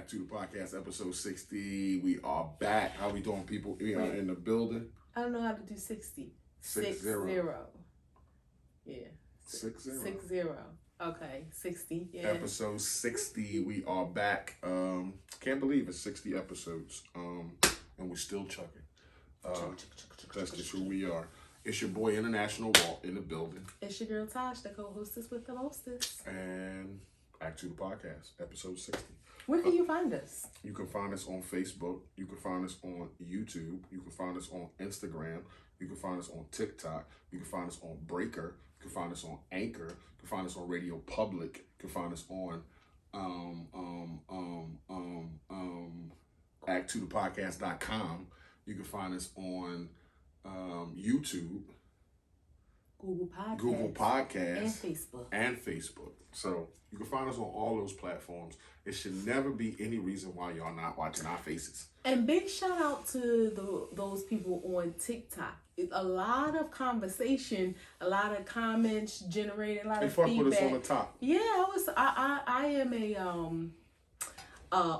A2TP podcast, episode 60. We are back. How we doing, people? We are in the building. I don't know how to do 60. 60. Yeah. 60. 60. Okay, 60. Yeah. Episode 60. We are back. Can't believe it's 60 episodes. And we're still chugging. That's just who we are. It's your boy International Walt in the building. It's your girl Tosh, the co-hostess with the mostest. And A2TP podcast, episode 60. Where can you find us? You can find us on Facebook. You can find us on YouTube. You can find us on Instagram. You can find us on TikTok. You can find us on Breaker. You can find us on Anchor. You can find us on Radio Public. You can find us on A2TPodcast.com. You can find us on YouTube, Google Podcasts, and Facebook. So you can find us on all those platforms. It should never be any reason why y'all not watching our faces. And big shout out to those people on TikTok. A lot of conversation, a lot of comments generated, a lot of feedback. They fuck with us on the top. Yeah, I am of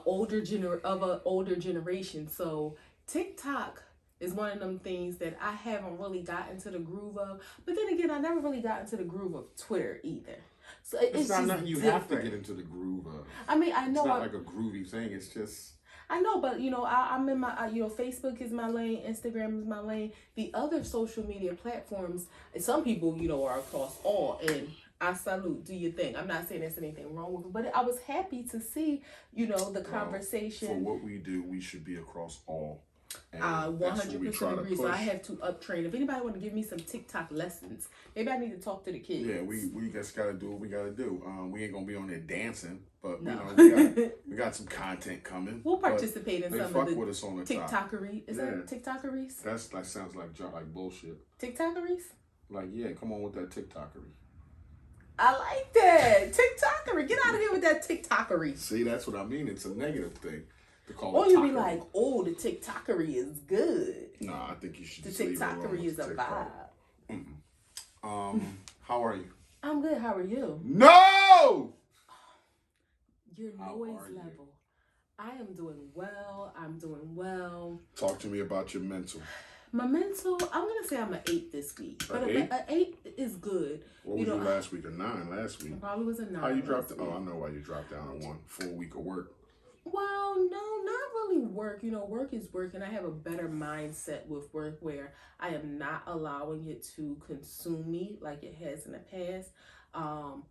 an older generation, so TikTok is one of them things that I haven't really gotten to the groove of. But then again, I never really got into the groove of Twitter either. So it's not nothing you have to get into the groove of. I mean, I know it's not like a groovy thing. It's just. I know, but I'm in my Facebook is my lane, Instagram is my lane. The other social media platforms, some people are across all, and I salute. Do your thing. I'm not saying there's anything wrong with it, but I was happy to see the conversation. For what we do, we should be across all. 100% agree. So I have to uptrain. If anybody want to give me some TikTok lessons, maybe I need to talk to the kids. Yeah, we just gotta do what we gotta do. We ain't gonna be on there dancing, but we got some content coming. We'll participate in some of the with us on the TikTokery. Is that TikTokeries? That sounds like bullshit. TikTokeries? Like come on with that TikTokery. I like that TikTokery. Get out of here with that TikTokery. See, that's what I mean. It's a negative thing. Or you be like, oh, the TikTokery is good. Nah, I think you should. The TikTokery is a vibe. How are you? I'm good. How are you? No! Your noise level. I am doing well. Talk to me about your mental. My mental, I'm going to say I'm an 8 this week. But an 8 is good. What was your last week? A 9 last week? Probably was a 9. How you dropped? Oh, I know why you dropped down on 1 full week of work. Well, no, not really work. Work is work, and I have a better mindset with work where I am not allowing it to consume me like it has in the past. I'm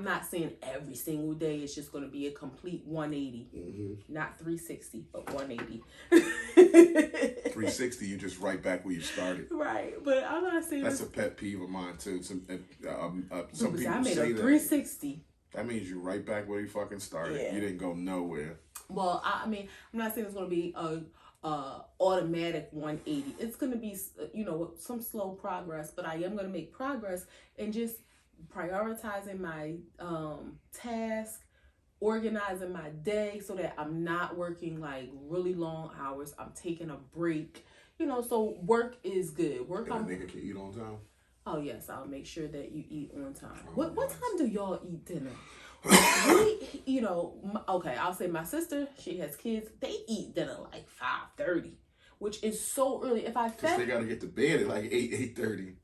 not saying every single day it's just going to be a complete 180, not 360, but 180. 360, you just right back where you started. Right, but I'm not saying that's a pet peeve of mine too. Some people I made say a 360. That means you're right back where you fucking started. Yeah. You didn't go nowhere. Well, I mean, I'm not saying it's going to be a automatic 180. It's going to be, some slow progress, but I am going to make progress and just prioritizing my task, organizing my day so that I'm not working like really long hours. I'm taking a break, so work is good. Work and a nigga can eat on time. Oh, yes, I'll make sure that you eat on time. What time do y'all eat dinner? Okay, I'll say my sister, she has kids. They eat dinner like 5:30, which is so early. If I fed... they got to get to bed at like 8:30.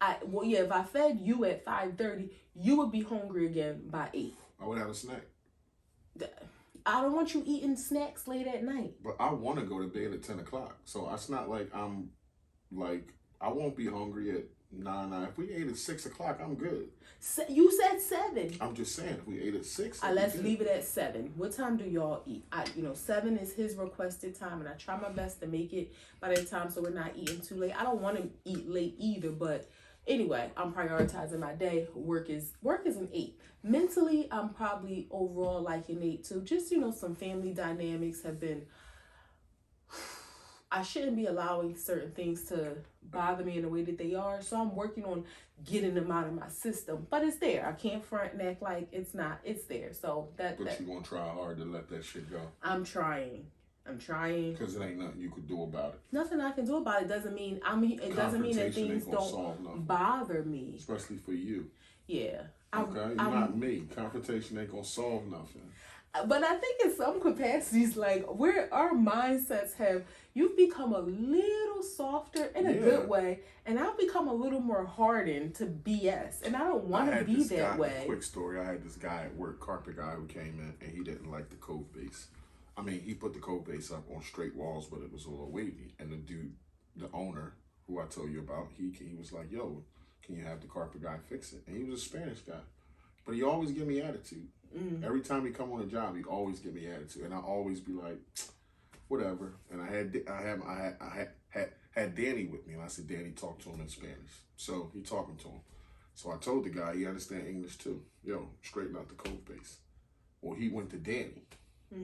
If I fed you at 5:30, you would be hungry again by 8. I would have a snack. I don't want you eating snacks late at night. But I want to go to bed at 10 o'clock. So it's not like I won't be hungry at... Nah. If we ate at 6 o'clock, I'm good. You said 7. I'm just saying, if we ate at 6, let's leave it at 7. What time do y'all eat? 7 is his requested time, and I try my best to make it by that time so we're not eating too late. I don't want to eat late either, but anyway, I'm prioritizing my day. Work is an 8. Mentally, I'm probably overall like an 8 too. Just some family dynamics have been. I shouldn't be allowing certain things to bother me in the way that they are. So I'm working on getting them out of my system. But it's there. I can't front and act like it's not. It's there. So But you're going to try hard to let that shit go. I'm trying. Because it ain't nothing you could do about it. Nothing I can do about it doesn't mean that things don't bother me. Especially for you. Yeah. Okay, you're not me. Confrontation ain't going to solve nothing. But I think in some capacities, like where our mindsets have, you've become a little softer in a good way, and I've become a little more hardened to BS, and I don't want to be that way. Quick story: I had this guy at work, carpet guy, who came in and he didn't like the cove base. I mean, he put the cove base up on straight walls, but it was a little wavy. And the dude, the owner, who I told you about, he was like, "Yo, can you have the carpet guy fix it?" And he was a Spanish guy, but he always give me attitude. Every time he come on a job, he always give me attitude, and I always be like, whatever. And I had Danny with me, and I said, Danny, talk to him in Spanish. So he talking to him. So I told the guy he understand English too. Yo, straighten out the cove base. Well, he went to Danny,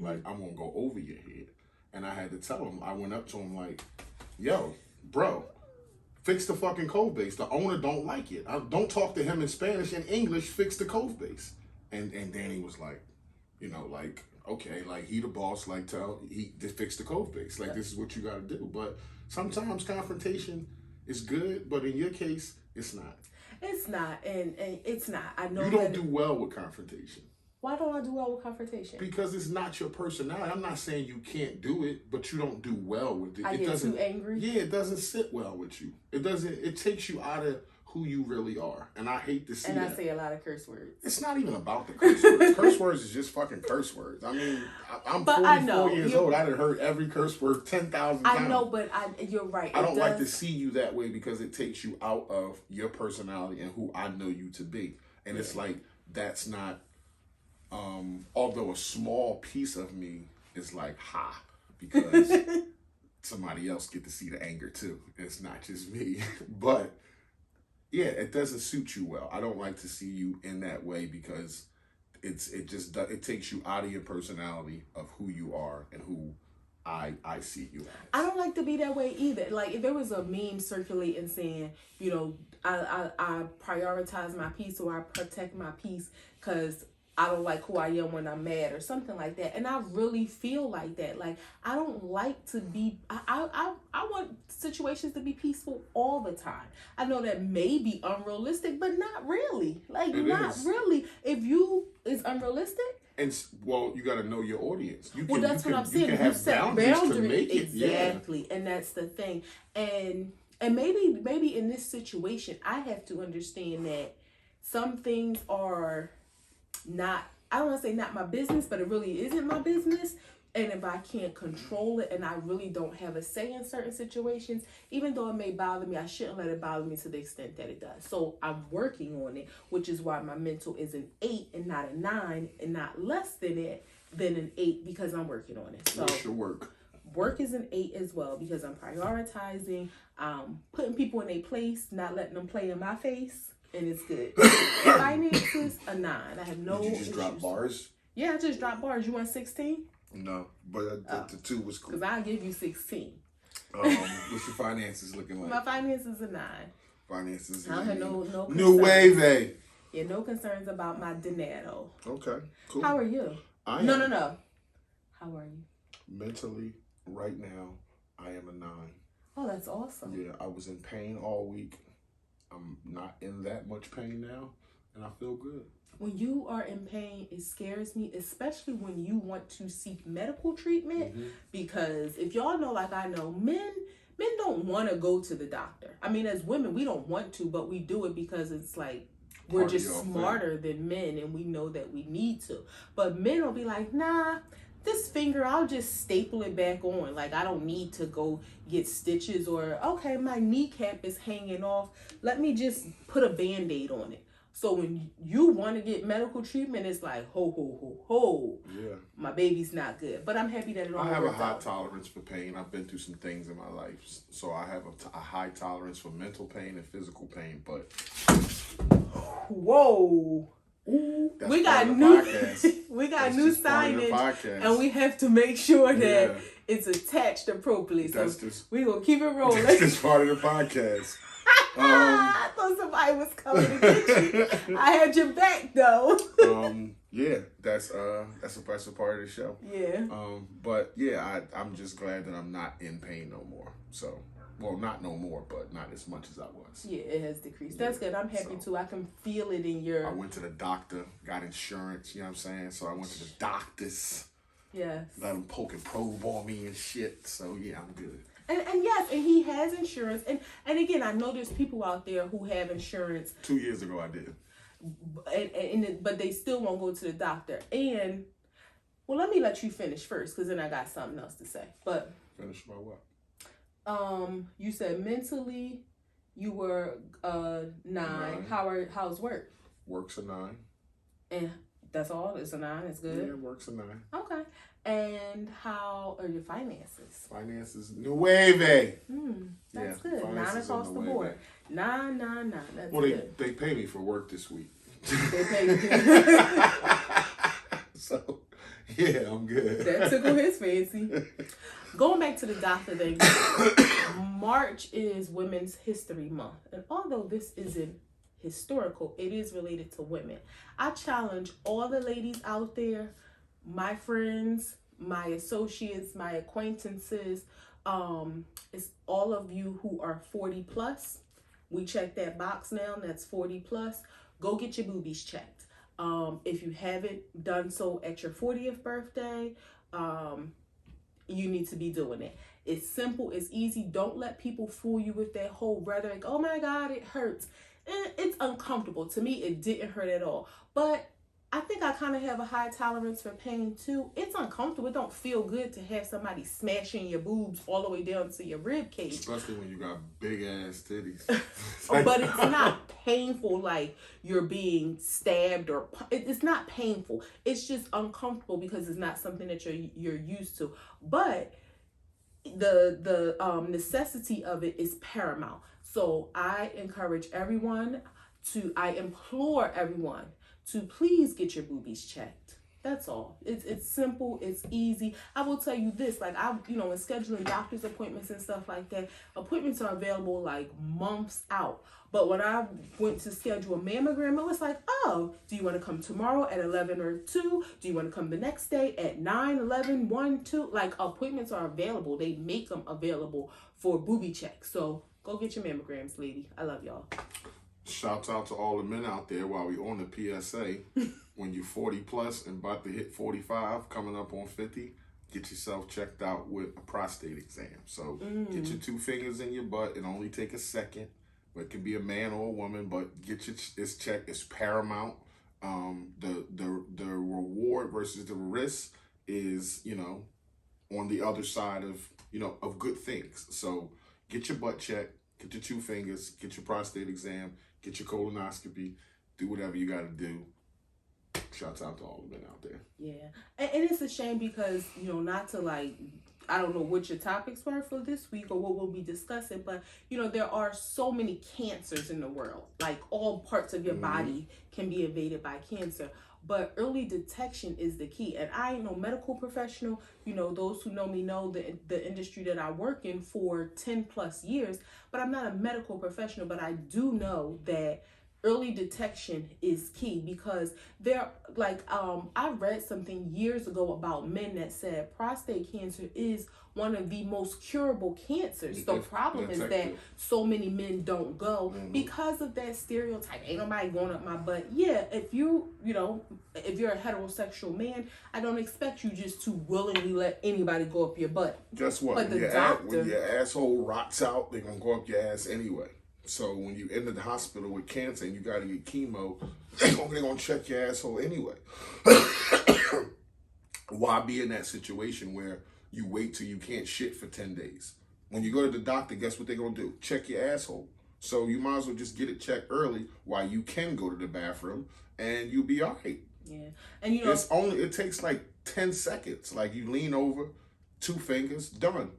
like, I'm gonna go over your head, and I had to tell him. I went up to him like, yo, bro, fix the fucking cove base. The owner don't like it. Don't talk to him in Spanish. In English, fix the cove base. And Danny was like, you know, like, okay, like, he the boss, like, to fix the cove base. Like, this is what you got to do. But sometimes confrontation is good, but in your case, it's not. It's not, and it's not. I know you don't do well with confrontation. Why don't I do well with confrontation? Because it's not your personality. I'm not saying you can't do it, but you don't do well with it. I get too angry? Yeah, it doesn't sit well with you. It takes you out of who you really are. And I hate to see that. And I say a lot of curse words. It's not even about the curse words. Curse words is just fucking curse words. I mean, I'm 44 years old. I done heard every curse word 10,000 times. I know, but you're right. I don't like to see you that way because it takes you out of your personality and who I know you to be. And it's like, that's not, although a small piece of me is like, because somebody else get to see the anger too. It's not just me. But yeah, it doesn't suit you well. I don't like to see you in that way because it takes you out of your personality of who you are and who I see you as. I don't like to be that way either. Like, if there was a meme circulating saying, you know, I prioritize my peace, or I protect my peace because I don't like who I am when I'm mad, or something like that. And I really feel like that. Like, I don't like to be, I want situations to be peaceful all the time. I know that may be unrealistic, but not really. Like, really. If it's unrealistic. And, well, you got to know your audience. That's what I'm saying. You can have boundaries to make it. Exactly. Yeah. And that's the thing. And maybe in this situation, I have to understand that some things are not, I don't want to say not my business, but it really isn't my business. And if I can't control it and I really don't have a say in certain situations, even though it may bother me, I shouldn't let it bother me to the extent that it does. So I'm working on it, which is why my mental is an 8 and not a 9 and not less than an 8, because I'm working on it. So what's your work? Work is an 8 as well, because I'm prioritizing, putting people in their place, not letting them play in my face. And it's good. Finances, a 9. I have no Did you just drop bars? Yeah, I just dropped bars. You want 16? No, but the 2 was cool. Because I'll give you 16. What's your finances looking like? My finances a 9. Finances. I don't have no New wave. Yeah, no concerns about my dinero. Okay, cool. How are you? No. How are you? Mentally, right now, I am a 9. Oh, that's awesome. Yeah, I was in pain all week. I'm not in that much pain now, and I feel good. When you are in pain, it scares me, especially when you want to seek medical treatment, because if y'all know, like I know, men don't want to go to the doctor. I mean, as women, we don't want to, but we do it because it's like, we're just smarter than men, and we know that we need to. But men will be like, nah, this finger, I'll just staple it back on. Like, I don't need to go get stitches, or, okay, my kneecap is hanging off. Let me just put a Band-Aid on it. So when you want to get medical treatment, it's like, ho. Yeah. My baby's not good. But I'm happy that it all worked out. I have a high tolerance for pain. I've been through some things in my life. So I have a high tolerance for mental pain and physical pain. But... Whoa. Ooh, we got new signage, and we have to make sure that it's attached appropriately. So we're going to keep it rolling. That's part of the podcast. I thought somebody was coming to get you. I had your back though. Yeah, that's a part of the show. Yeah. But yeah, I'm just glad that I'm not in pain no more. So Well, not no more, but not as much as I was. Yeah, it has decreased. That's good. I'm happy too. I can feel it in your... I went to the doctor, got insurance, you know what I'm saying? So I went to the doctors. Yes. Let them poke and probe on me and shit. So yeah, I'm good. And yes, and he has insurance. And again, I know there's people out there who have insurance. 2 years ago I did. But they still won't go to the doctor. And, well, let me let you finish first, because then I got something else to say. But finish about what? You said mentally you were 9. How's work? Work's a 9. And that's all? It's a 9? It's good? Yeah, work's a 9. Okay. And how are your finances? Finances, nueve. That's good. 9 across the board. 9. That's well, good. They pay me for work this week. They pay you. So, yeah, I'm good. That tickled his fancy. Going back to the doctor thing, March is Women's History Month. And although this isn't historical, it is related to women. I challenge all the ladies out there, my friends, my associates, my acquaintances, it's all of you who are 40 plus. We check that box now, that's 40 plus. Go get your boobies checked. If you haven't done so at your 40th birthday, you need to be doing it. It's simple, it's easy. Don't let people fool you with that whole rhetoric. Oh my God, it hurts. It's uncomfortable. To me, it didn't hurt at all. But I think I kind of have a high tolerance for pain too. It's uncomfortable. It don't feel good to have somebody smashing your boobs all the way down to your rib cage. Especially when you got big ass titties. But it's not painful like you're being stabbed or... It's not painful. It's just uncomfortable because it's not something that you're used to. But the necessity of it is paramount. So I encourage everyone I implore everyone to please get your boobies checked. That's all. It's simple. It's easy. I will tell you this, like in scheduling doctor's appointments and stuff like that, appointments are available like months out. But when I went to schedule a mammogram, it was like, oh, do you want to come tomorrow at 11 or 2? Do you want to come the next day at 9, 11, 1, 2? Like, appointments are available. They make them available for booby checks. So go get your mammograms, lady. I love y'all. Shouts out to all the men out there while we on the PSA. When you're 40 plus and about to hit 45, coming up on 50, get yourself checked out with a prostate exam. So get your 2 fingers in your butt. It only take a second. But it can be a man or a woman, but get it's checked. It's paramount. The reward versus the risk is, on the other side of, of good things. So get your butt checked, get your 2 fingers, get your prostate exam, get your colonoscopy, do whatever you got to do. Shouts out to all the men out there. Yeah. And it's a shame because, not to I don't know what your topics were for this week or what we'll be discussing, but, there are so many cancers in the world. Like, all parts of your body can be invaded by cancer. But early detection is the key. And I ain't no medical professional. Those who know me know the industry that I work in for 10 plus years. But I'm not a medical professional. But I do know that early detection is key because I read something years ago about men that said prostate cancer is one of the most curable cancers. The problem is that so many men don't go because of that stereotype. Ain't nobody going up my butt. Yeah, if you're a heterosexual man, I don't expect you just to willingly let anybody go up your butt. Guess what? But when your asshole rots out, they're going to go up your ass anyway. So when you enter the hospital with cancer and you got to get chemo, they're going to check your asshole anyway. Why be in that situation where you wait till you can't shit for 10 days? When you go to the doctor, guess what they're going to do? Check your asshole. So you might as well just get it checked early while you can go to the bathroom and you'll be all right. Yeah. And it takes like 10 seconds. Like you lean over, 2 fingers, done.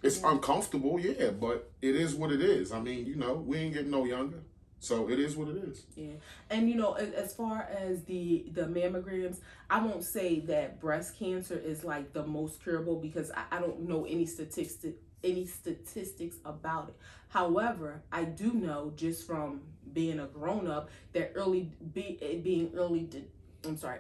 It's uncomfortable, yeah, but it is what it is. I mean, we ain't getting no younger. So it is what it is. Yeah. And, as far as the mammograms, I won't say that breast cancer is like the most curable because I don't know any statistics about it. However, I do know just from being a grown up that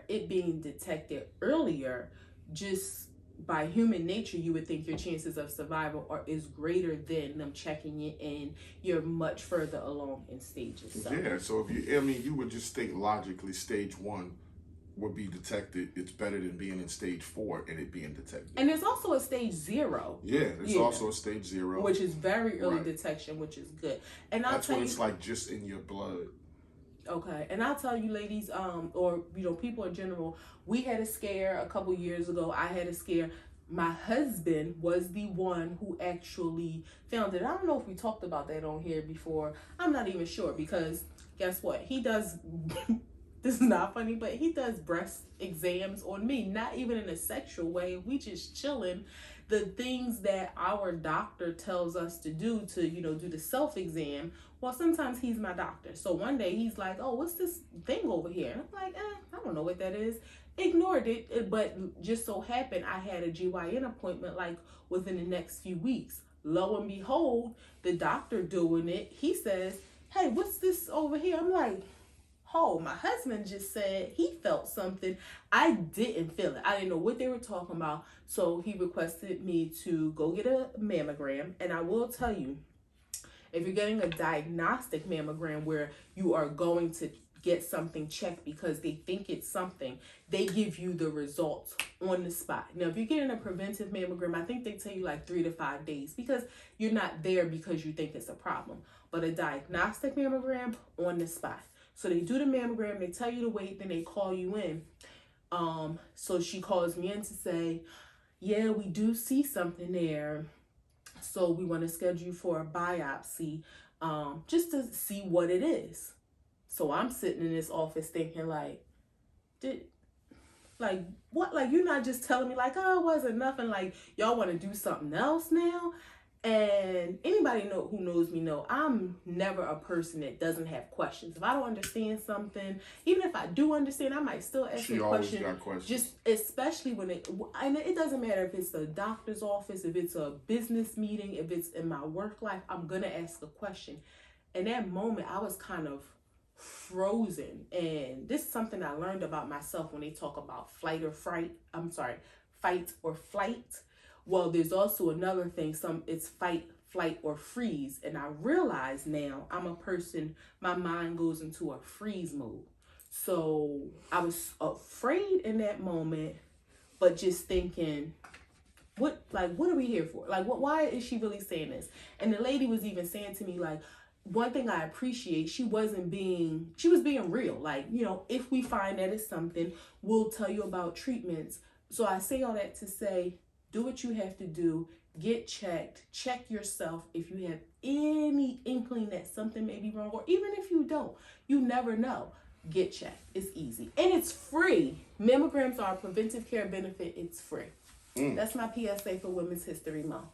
it being detected earlier just by human nature, you would think your chances of survival is greater than them checking it, and you're much further along in stages. So. Yeah, so you would just think logically stage 1 would be detected. It's better than being in stage 4 and it being detected. And there's also a stage 0. Yeah, there's also a stage 0. Which is very early detection, which is good. And that's when it's like just in your blood. Okay, and I'll tell you, ladies, or people in general, we had a scare a couple years ago. I had a scare. My husband was the one who actually found it. I don't know if we talked about that on here before. I'm not even sure, because guess what? He does, this is not funny, but he does breast exams on me, not even in a sexual way. We just chilling. The things that our doctor tells us to do to, do the self-exam. Well, sometimes he's my doctor. So one day he's like, oh, what's this thing over here? And I'm like, I don't know what that is. Ignored it. But just so happened I had a GYN appointment like within the next few weeks. Lo and behold, the doctor doing it, he says, hey, what's this over here? I'm like, oh, my husband just said he felt something. I didn't feel it. I didn't know what they were talking about. So he requested me to go get a mammogram. And I will tell you, if you're getting a diagnostic mammogram where you are going to get something checked because they think it's something, they give you the results on the spot. Now, if you're getting a preventive mammogram, I think they tell you like 3 to 5 days, because you're not there because you think it's a problem. But a diagnostic mammogram, on the spot. So they do the mammogram, they tell you to wait, then they call you in. So she calls me in to say, yeah, we do see something there. So we want to schedule you for a biopsy, just to see what it is. So I'm sitting in this office thinking what? Like, you're not just telling me like, oh, it wasn't nothing. Like, y'all want to do something else now? And anybody who knows me know I'm never a person that doesn't have questions. If I don't understand something, even if I do understand, I might still ask a question. Got questions. Just especially when and it doesn't matter if it's a doctor's office, if it's a business meeting, if it's in my work life, I'm gonna ask a question. In that moment, I was kind of frozen, and this is something I learned about myself when they talk about fight or flight. Well, there's also another thing, it's fight, flight, or freeze. And I realize now I'm a person, my mind goes into a freeze mode. So I was afraid in that moment, but just thinking, what are we here for? Like, why is she really saying this? And the lady was even saying to me, like, one thing I appreciate, she was being real. Like, if we find that it's something, we'll tell you about treatments. So I say all that to say, do what you have to do, get checked, check yourself. If you have any inkling that something may be wrong, or even if you don't, you never know, get checked. It's easy. And it's free. Mammograms are a preventive care benefit. It's free. That's my PSA for Women's History Month.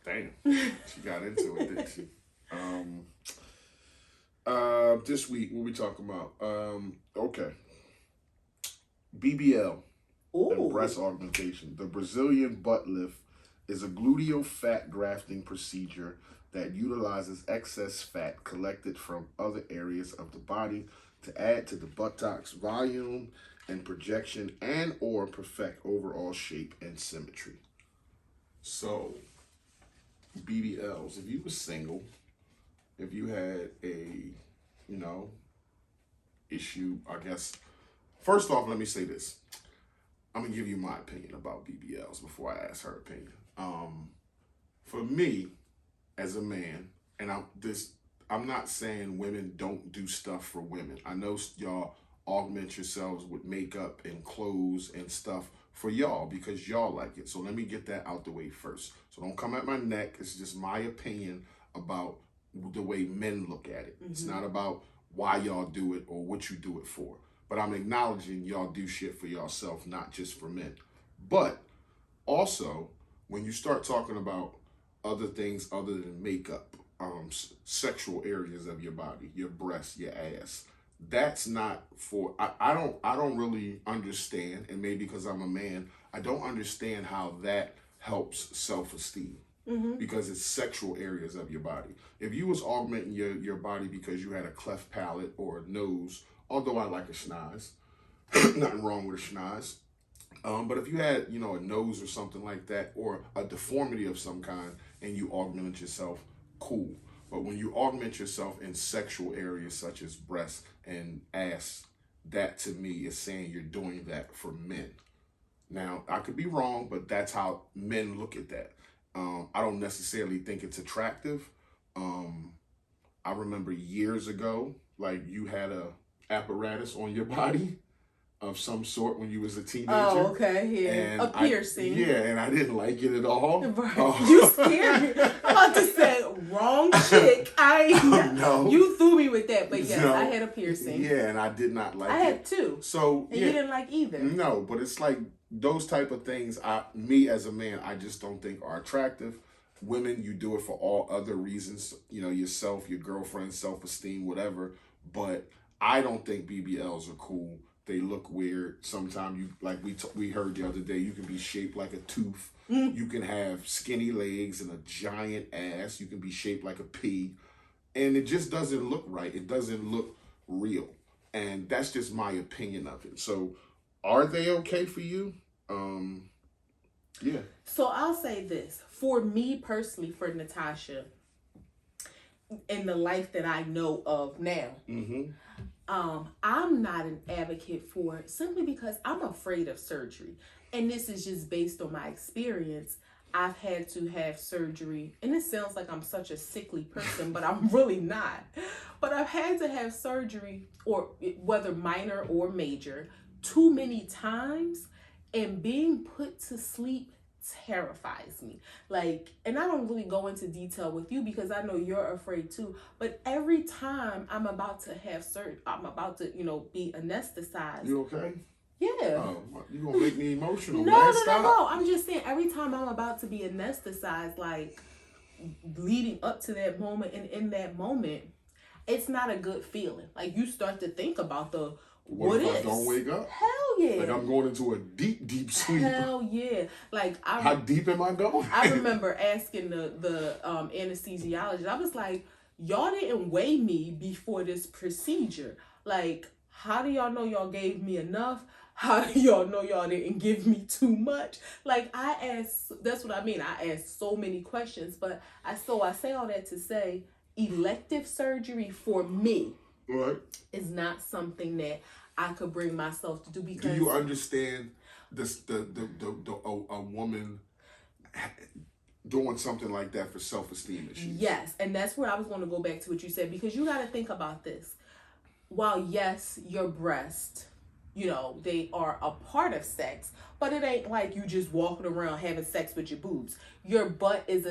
Damn. She got into it, didn't she? This week, what we talking about? Okay. BBL. Ooh. And breast augmentation. The Brazilian butt lift is a gluteal fat grafting procedure that utilizes excess fat collected from other areas of the body to add to the buttocks volume and projection and or perfect overall shape and symmetry. So, BBLs, if you were single, if you had a, issue, I guess, first off, let me say this. I'm gonna give you my opinion about BBLs before I ask her opinion. For me, as a man, and I'm not saying women don't do stuff for women. I know y'all augment yourselves with makeup and clothes and stuff for y'all because y'all like it. So let me get that out the way first. So don't come at my neck. It's just my opinion about the way men look at it. Mm-hmm. It's not about why y'all do it or what you do it for. But I'm acknowledging y'all do shit for yourself, not just for men. But also, when you start talking about other things other than makeup, sexual areas of your body, your breasts, your ass, that's not for, I don't really understand, and maybe because I'm a man, I don't understand how that helps self-esteem. Mm-hmm. Because it's sexual areas of your body. If you was augmenting your body because you had a cleft palate or a nose, although I like a schnoz, nothing wrong with a schnoz, But if you had, you know, a nose or something like that, or a deformity of some kind, and you augmented yourself, cool. But when you augment yourself in sexual areas such as breasts and ass, that to me is saying you're doing that for men. Now, I could be wrong, but that's how men look at that. I don't necessarily think it's attractive. I remember years ago, like you had a apparatus on your body of some sort when you was a teenager. Oh, okay, yeah. And a piercing. And I didn't like it at all. Right. You scared me. I'm about to say, wrong chick. No. You threw me with that, but yes, no. I had a piercing. Yeah, and I did not like it. I had two. So, and you didn't like either. No, but it's like those type of things, me as a man, I just don't think are attractive. Women, you do it for all other reasons, you know, yourself, your girlfriend, self-esteem, whatever. But I don't think BBLs are cool. They look weird. Sometimes you, like we heard the other day, you can be shaped like a tooth. You can have skinny legs and a giant ass. You can be shaped like a pea. And it just doesn't look right. It doesn't look real. And that's just my opinion of it. So are they okay for you? Yeah. So I'll say this. For me personally, for Natasha, in the life that I know of now, I'm not an advocate for it simply because I'm afraid of surgery. And this is just based on my experience. I've had to have surgery, and it sounds like I'm such a sickly person, but I'm really not. But I've had to have surgery, or whether minor or major, too many times, and being put to sleep terrifies me. Like, and I don't really go into detail with you because I know you're afraid too, but every time I'm about to have surgery, I'm about to, you know, be anesthetized. You okay? Yeah. Oh, you gonna make me emotional, no, man. No. I'm just saying, every time I'm about to be anesthetized, like leading up to that moment and in that moment, it's not a good feeling. Like you start to think about the what if I don't wake up? Hell yeah. Like I'm going into a deep, deep sleep. Hell yeah. Like how deep am I going? I remember asking the anesthesiologist, I was like, y'all didn't weigh me before this procedure. Like, how do y'all know y'all gave me enough? How do y'all know y'all didn't give me too much? Like I asked, that's what I mean. I asked so many questions, but I say all that to say elective surgery for me is not something that I could bring myself to do. Because do you understand this? A woman doing something like that for self-esteem issues? Yes, and that's where I was going to go back to what you said, because you got to think about this. While yes, your breast, you know, they are a part of sex, but it ain't like you just walking around having sex with your boobs. Your butt is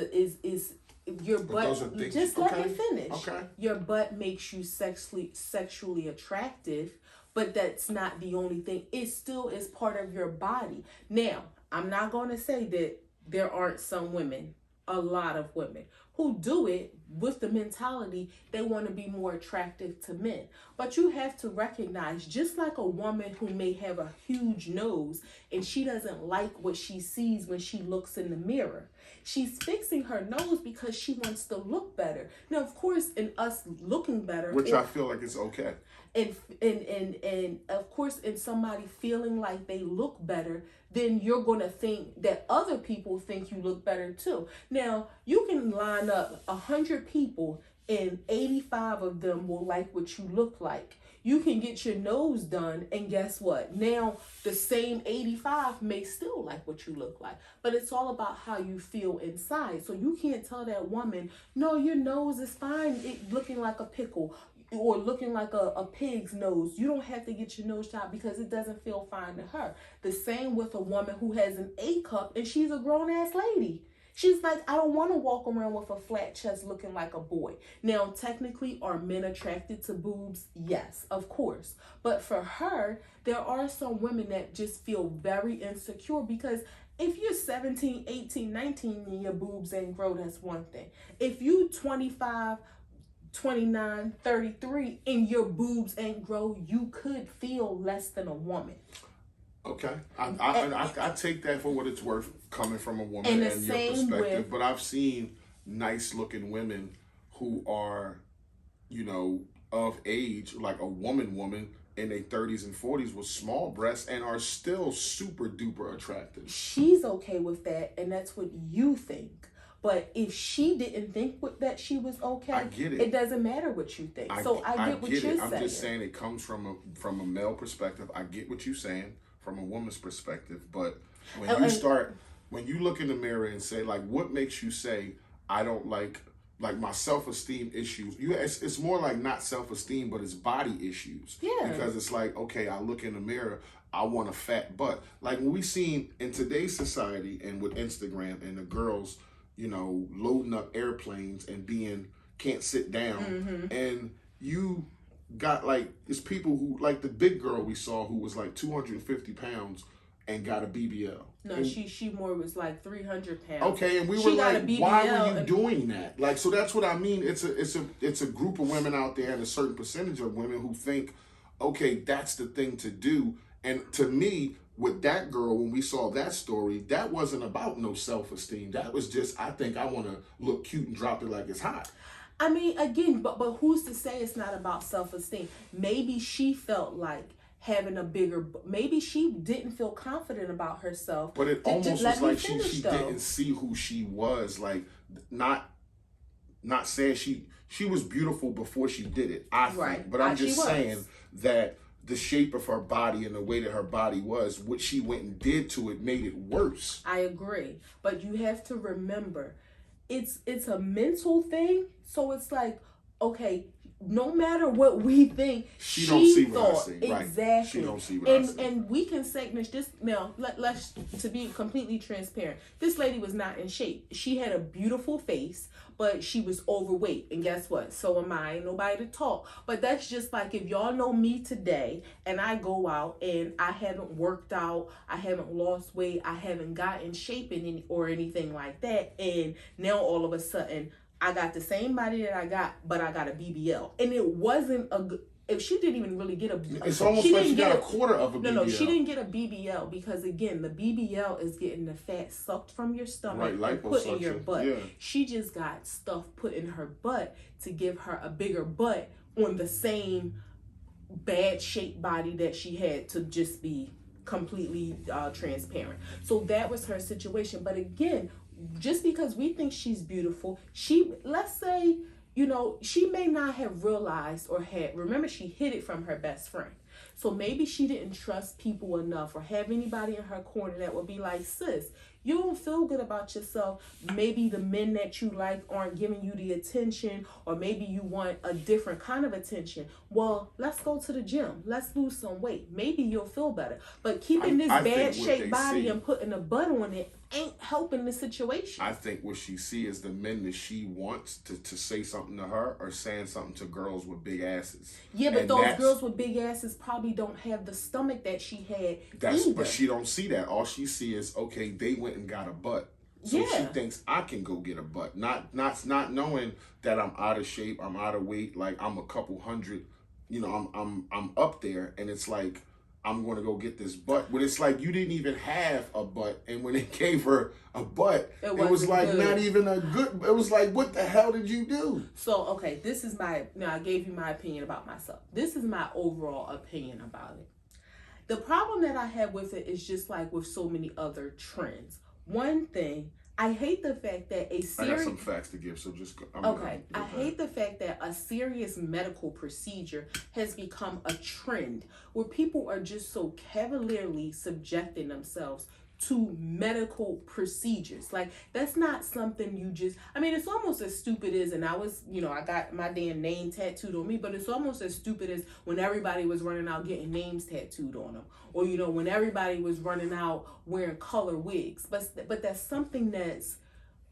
your butt. Just let me finish. Okay. Your butt makes you sexually attractive, but that's not the only thing. It still is part of your body. Now, I'm not going to say that there aren't some women, a lot of women, who do it with the mentality they want to be more attractive to men. But you have to recognize, just like a woman who may have a huge nose and she doesn't like what she sees when she looks in the mirror, she's fixing her nose because she wants to look better. Now, of course, in us looking better, which I feel like it's okay. And of course, in somebody feeling like they look better, then you're going to think that other people think you look better too. Now, you can line up 100 people and 85 of them will like what you look like. You can get your nose done, and guess what? Now, the same 85 may still like what you look like, but it's all about how you feel inside. So you can't tell that woman, no, your nose is fine, it looking like a pickle, or looking like a pig's nose. You don't have to get your nose shot because it doesn't feel fine to her. The same with a woman who has an A cup and she's a grown-ass lady. She's like, I don't want to walk around with a flat chest looking like a boy. Now, technically, are men attracted to boobs? Yes, of course. But for her, there are some women that just feel very insecure because if you're 17, 18, 19 and your boobs ain't grow, that's one thing. If you 25, 29, 33 and your boobs ain't grow, you could feel less than a woman. Okay, I take that for what it's worth, coming from a woman and your perspective. But I've seen nice looking women who are, you know, of age, like a woman, in their 30s and 40s with small breasts and are still super duper attractive. She's okay with that, and that's what you think. But if she didn't think that she was okay, I get it. It doesn't matter what you think. I get what you're saying. I'm just saying it comes from a male perspective. I get what you're saying from a woman's perspective. But when you look in the mirror and say, like, what makes you say, I don't like my self-esteem issues? It's more like not self-esteem, but it's body issues. Yeah. Because it's like, okay, I look in the mirror, I want a fat butt. Like when we seen in today's society and with Instagram and the girls, loading up airplanes and can't sit down. And you got it's people who, like the big girl we saw who was like 250 pounds and got a BBL. No, and she more was like 300 pounds. Okay, and we were like, why were you doing that? Like, so that's what I mean. It's a group of women out there and a certain percentage of women who think, okay, that's the thing to do. And to me, with that girl, when we saw that story, that wasn't about no self-esteem. That was just, I think I want to look cute and drop it like it's hot. I mean, again, but who's to say it's not about self-esteem? Maybe she felt like having maybe she didn't feel confident about herself. But it almost was like she didn't see who she was. Like, not saying she was beautiful before she did it, I think. But I'm just saying that the shape of her body and the way that her body was, what she went and did to it made it worse. I agree. But you have to remember, it's a mental thing. So it's like, okay, no matter what we think, she don't see what I see. Exactly. Right. She don't see what I see. And we can say this now. Let's to be completely transparent. This lady was not in shape. She had a beautiful face, but she was overweight. And guess what? So am I. Ain't nobody to talk. But that's just like if y'all know me today, and I go out and I haven't worked out, I haven't lost weight, I haven't gotten in shape or anything like that, and now all of a sudden I got the same body that I got, but I got a BBL. And it wasn't if she didn't even really get it's almost like she got a quarter of a BBL. No, she didn't get a BBL because, again, the BBL is getting the fat sucked from your stomach and put in your butt. Yeah. She just got stuff put in her butt to give her a bigger butt on the same bad shaped body that she had, to just be completely transparent. So that was her situation. But again, just because we think she's beautiful, let's say, she may not have realized remember, she hid it from her best friend. So maybe she didn't trust people enough or have anybody in her corner that would be like, sis, you don't feel good about yourself. Maybe the men that you like aren't giving you the attention, or maybe you want a different kind of attention. Well, let's go to the gym. Let's lose some weight. Maybe you'll feel better. But keeping this bad shaped body and putting a butt on it ain't helping the situation. I think what she see is the men that she wants to say something to her are saying something to girls with big asses. Yeah, but those girls with big asses probably don't have the stomach that she had either. But she don't see that. All she see is, okay, they went and got a butt. So she thinks I can go get a butt. Not knowing that I'm out of shape, I'm out of weight, like I'm a couple hundred, I'm up there, and it's like I'm going to go get this butt. But it's like you didn't even have a butt. And when they gave her a butt, it was like good. Not even a good. It was like, what the hell did you do? So, okay, now I gave you my opinion about myself. This is my overall opinion about it. The problem that I have with it is just like with so many other trends. One thing, I hate the fact that I got some facts to give, so just go. I hate the fact that a serious medical procedure has become a trend where people are just so cavalierly subjecting themselves to medical procedures. Like, that's not something you just, it's almost as stupid as, and I got my damn name tattooed on me, but it's almost as stupid as when everybody was running out getting names tattooed on them. Or, when everybody was running out wearing color wigs. But that's something that's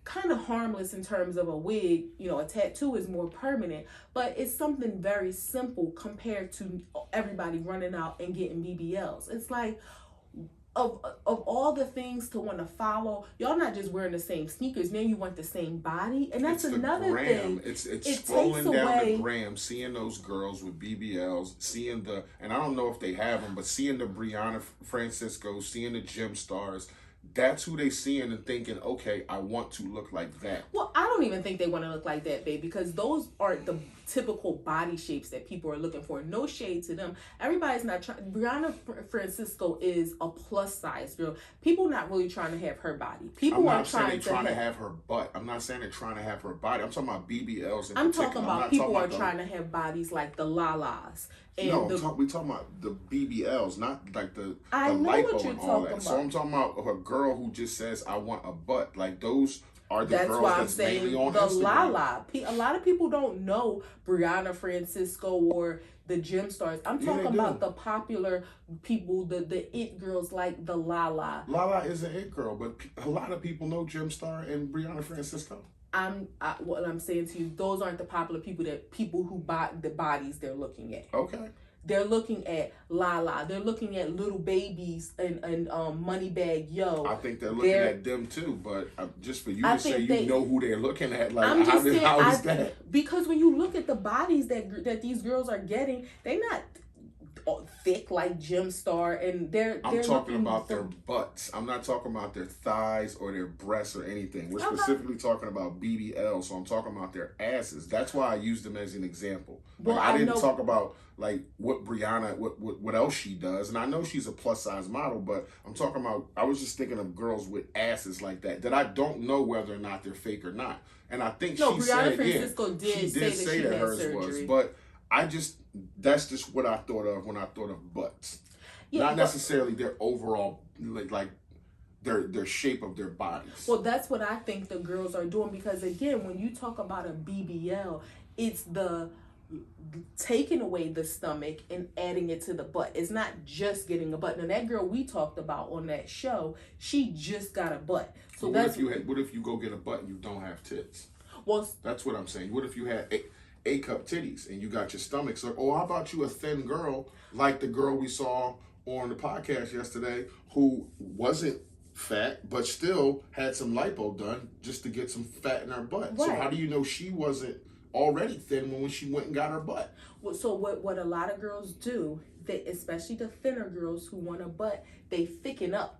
kind of harmless in terms of a wig. A tattoo is more permanent, but it's something very simple compared to everybody running out and getting BBLs. It's like, of all the things to want to follow, y'all not just wearing the same sneakers, now you want the same body, and that's another thing. It's scrolling down the gram, seeing those girls with BBLs, seeing and I don't know if they have them, but seeing the Brianna Francisco, seeing the gym stars, that's who they seeing and thinking, okay, I want to look like that. Well, I don't even think they want to look like that, babe, because those aren't the typical body shapes that people are looking for. No shade to them. Everybody's not trying. Brianna Francisco is a plus size girl. People not really trying to have her body. People are trying to have her butt. I'm not saying they're trying to have her body. I'm talking about BBLs in I'm particular. talking about people are trying to have bodies like the Lalas. And no, we talking about the BBLs, not like the I know lipo what you're and all talking that. about. So I'm talking about a girl who just says, I want a butt. Like those are the girls why I'm that's saying mainly on the Instagram. Lala. A lot of people don't know Brianna Francisco or the gym stars. I'm talking about the popular people, the it girls like the Lala. Lala is an it girl, but a lot of people know Gym Star and Brianna Francisco. What I'm saying to you, those aren't the popular people who buy the bodies they're looking at. Okay. They're looking at Lala. They're looking at little babies and Moneybag Yo. I think they're looking at them too, but just for you to say you know who they're looking at, like how is that? Because when you look at the bodies that these girls are getting, they're not thick like Gym Star, and I'm talking about their butts. I'm not talking about their thighs or their breasts or anything. We're specifically talking about BBL, so I'm talking about their asses. That's why I used them as an example. Like, I didn't talk about like what Brianna, what else she does, and I know she's a plus size model, but I'm talking about. I was just thinking of girls with asses like that I don't know whether or not they're fake or not. And I think Brianna Francisco did say that hers was, but that's just what I thought of when I thought of butts. Yeah, not necessarily their overall like their shape of their bodies. Well, that's what I think the girls are doing, because again, when you talk about a BBL, it's the taking away the stomach and adding it to the butt. It's not just getting a butt. Now that girl we talked about on that show, she just got a butt. So what if you go get a butt and you don't have tits? Well, that's what I'm saying. What if you had A-cup titties and you got your stomach so how about you a thin girl like the girl we saw on the podcast yesterday who wasn't fat but still had some lipo done just to get some fat in her butt. Right. So how do you know she wasn't already thin when she went and got her butt? Well, so what a lot of girls do, especially the thinner girls who want a butt, they thicken up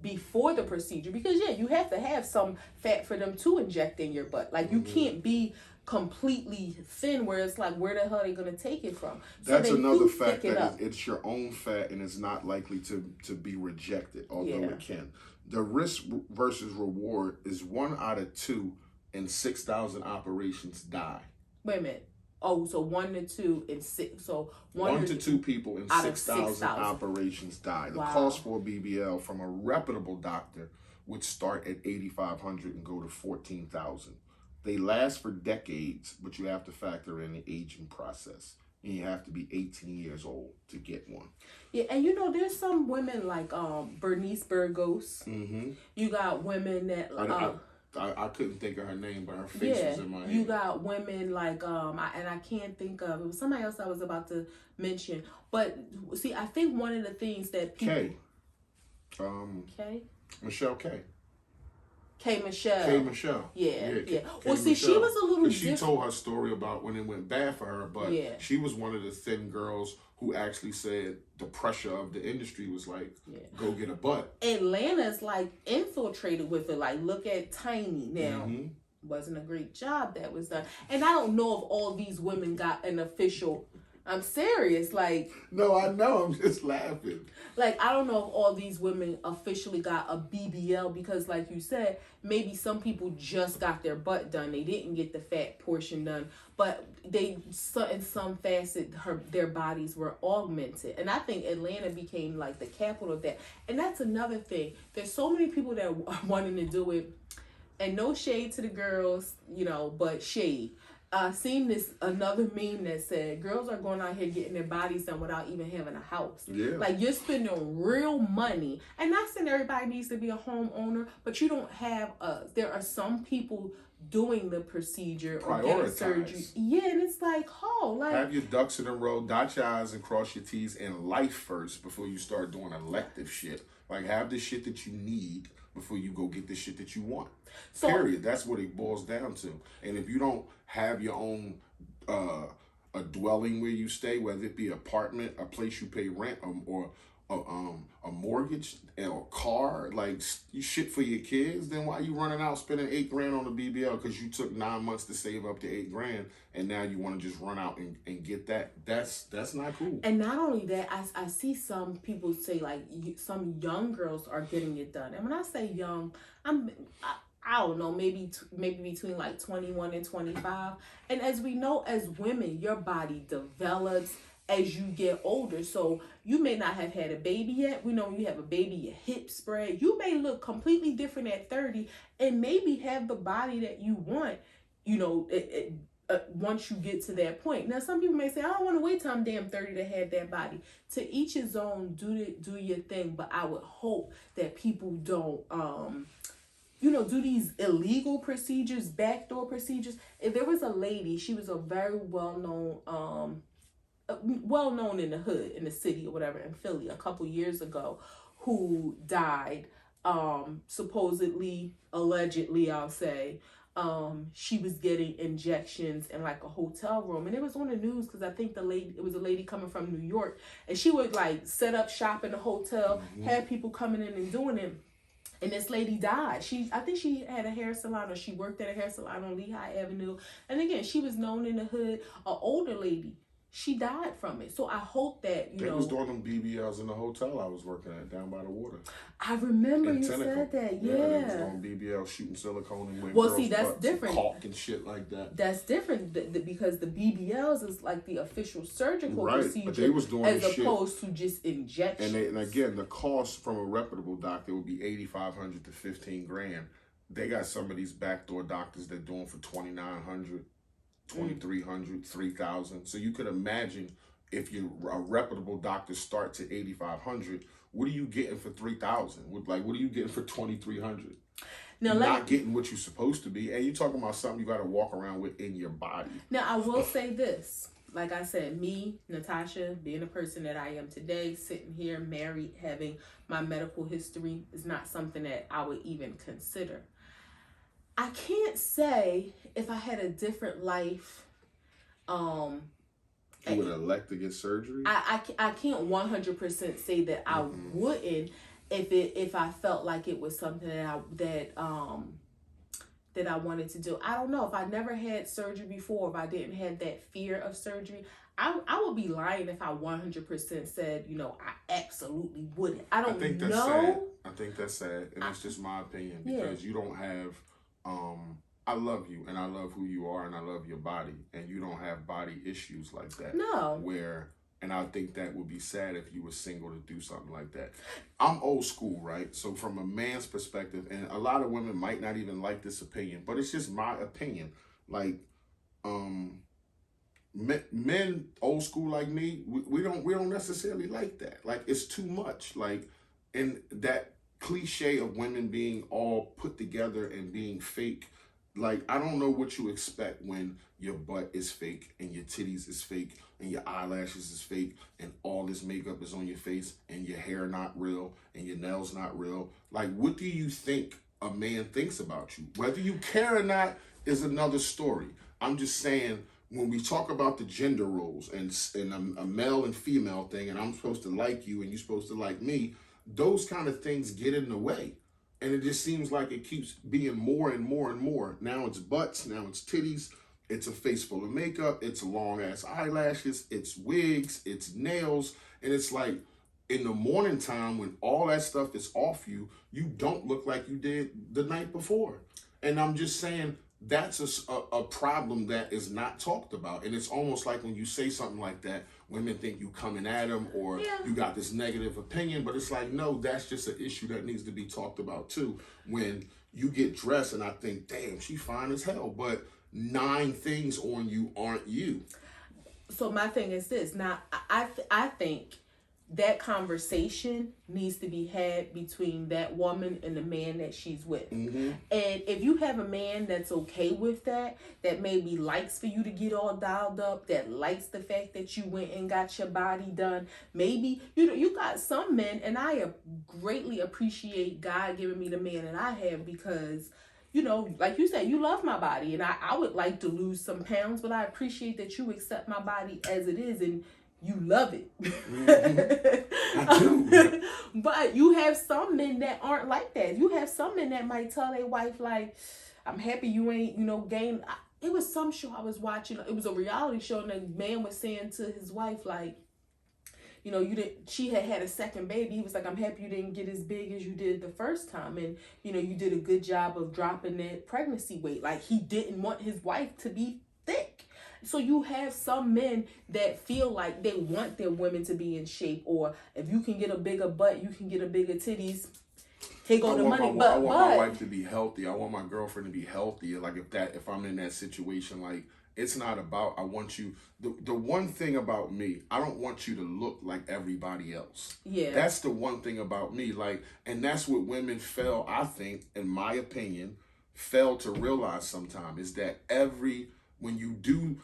before the procedure, because you have to have some fat for them to inject in your butt. Like you can't be completely thin where it's like, where the hell are they going to take it from? So that's another fact that it's your own fat and it's not likely to be rejected, although it can. The risk versus reward is 1 out of 2 in 6,000 operations die. Wait a minute. Oh, so 1 to 2 in 6. So 1 to 2 people in 6,000 operations die. The cost for a BBL from a reputable doctor would start at $8,500 and go to $14,000. They last for decades, but you have to factor in the aging process. And you have to be 18 years old to get one. Yeah, and there's some women like Bernice Burgos. Mm-hmm. You got women that I couldn't think of her name, but her face was in my head. You got women like I can't think of, it was somebody else I was about to mention. But see, I think one of the things that people Michelle K. K. Michelle. Yeah. Well, see, Michelle. She was a little different. She told her story about when it went bad for her, but she was one of the thin girls who actually said the pressure of the industry was like, go get a butt. Atlanta's like infiltrated with it. Like, look at Tiny now. Mm-hmm. Wasn't a great job that was done. And I don't know if all these women got an official... I'm serious, like... No, I know, I'm just laughing. Like, I don't know if all these women officially got a BBL, because like you said, maybe some people just got their butt done. They didn't get the fat portion done, but in some facet, their bodies were augmented. And I think Atlanta became like the capital of that. And that's another thing. There's so many people that are wanting to do it, and no shade to the girls, but shade. Seen another meme that said girls are going out here getting their bodies done without even having a house. Yeah. Like, you're spending real money. And not saying everybody needs to be a homeowner, but you don't have there are some people doing the procedure or getting surgery. Yeah, and it's like, have your ducks in a row, dot your I's and cross your T's in life first before you start doing elective shit. Like, have the shit that you need before you go get the shit that you want. Period. That's what it boils down to. And if you don't have your own a dwelling where you stay, whether it be an apartment, a place you pay rent, or a mortgage or a car, like you shit for your kids, then why you running out spending $8,000 on a BBL because you took 9 months to save up to $8,000 and now you want to just run out and get that? That's not cool. And not only that, I see some people say like some young girls are getting it done. And when I say young, I don't know, maybe between like 21 and 25. And as we know, as women, your body develops as you get older. So you may not have had a baby yet. We know when you have a baby, your hips spread. You may look completely different at 30 and maybe have the body that you want, once you get to that point. Now, some people may say, I don't want to wait till I'm damn 30 to have that body. To each his own, do your thing. But I would hope that people don't, do these illegal procedures, backdoor procedures. If there was a lady, she was a very well-known in the hood, in the city or whatever, in Philly a couple years ago, who died, supposedly, allegedly, I'll say. She was getting injections in like a hotel room, and it was on the news because I think it was a lady coming from New York, and she would like set up shop in the hotel, have people coming in and doing it. And this lady died. I think she had a hair salon, or she worked at a hair salon on Lehigh Avenue. And again, she was known in the hood, an older lady. She died from it. So I hope that, They was doing them BBLs in the hotel I was working at down by the water. I remember you said that, yeah. They was doing BBL, shooting silicone and well, see, that's different. Caulk and shit like that. That's different because the BBLs is like the official surgical procedure, but they was doing as opposed to just injections. And again, the cost from a reputable doctor would be $8,500 to $15,000. They got some of these backdoor doctors that do them for $2,900. $2,300, $3,000. So you could imagine if you're a reputable doctor starts at $8,500, what are you getting for $3,000? What are you getting for $2,300? Now, not getting what you're supposed to be, and you're talking about something you got to walk around with in your body. Now, I will say this. Like I said, me, Natasha, being the person that I am today, sitting here, married, having my medical history, is not something that I would even consider. I can't say if I had a different life. You would elect to get surgery? I can't 100% say that I wouldn't if I felt like it was something that I wanted to do. I don't know. If I never had surgery before, if I didn't have that fear of surgery, I would be lying if I 100% said, I absolutely wouldn't. I think that's sad. I think that's sad, and it's just my opinion because you don't have. I love you and I love who you are and I love your body, and you don't have body issues like that. No. And I think that would be sad if you were single to do something like that. I'm old school, right? So from a man's perspective, and a lot of women might not even like this opinion, but it's just my opinion. Like, men old school like me, we don't necessarily like that. Like, it's too much. Like, and that cliche of women being all put together and being fake. Like, I don't know what you expect when your butt is fake and your titties is fake and your eyelashes is fake and all this makeup is on your face and your hair not real and your nails not real. Like, what do you think a man thinks about you? Whether you care or not is another story. I'm just saying, when we talk about the gender roles and a male and female thing, and I'm supposed to like you and you're supposed to like me, those kind of things get in the way. And it just seems like it keeps being more and more and more. Now it's butts, now it's titties, it's a face full of makeup, it's long ass eyelashes, it's wigs, it's nails. And it's like, in the morning time when all that stuff is off you, you don't look like you did the night before. And I'm just saying, that's a problem that is not talked about. And it's almost like when you say something like that, women think you coming at them or you got this negative opinion. But it's like, no, that's just an issue that needs to be talked about too. When you get dressed and I think, damn, she fine as hell, but 9 things on you aren't you. So my thing is this. Now, I think that conversation needs to be had between that woman and the man that she's with. And if you have a man that's okay with that maybe likes for you to get all dialed up, that likes the fact that you went and got your body done, maybe, you got some men, and I greatly appreciate God giving me the man that I have because, like you said, you love my body, and I would like to lose some pounds, but I appreciate that you accept my body as it is, and you love it. Mm-hmm. I do. But you have some men that aren't like that. You have some men that might tell their wife, like, I'm happy you ain't, gained. It was some show I was watching. It was a reality show, and the man was saying to his wife, like, she had a second baby. He was like, I'm happy you didn't get as big as you did the first time. And, you did a good job of dropping that pregnancy weight. Like, he didn't want his wife to be thick. So you have some men that feel like they want their women to be in shape, or if you can get a bigger butt, you can get a bigger titties. Here go the money. I want my wife to be healthy. I want my girlfriend to be healthy. Like if I'm in that situation, like it's not about, I want you, the one thing about me, I don't want you to look like everybody else. Yeah. That's the one thing about me. Like, and that's what women fail, I think, in my opinion, fail to realize sometimes, is that when you do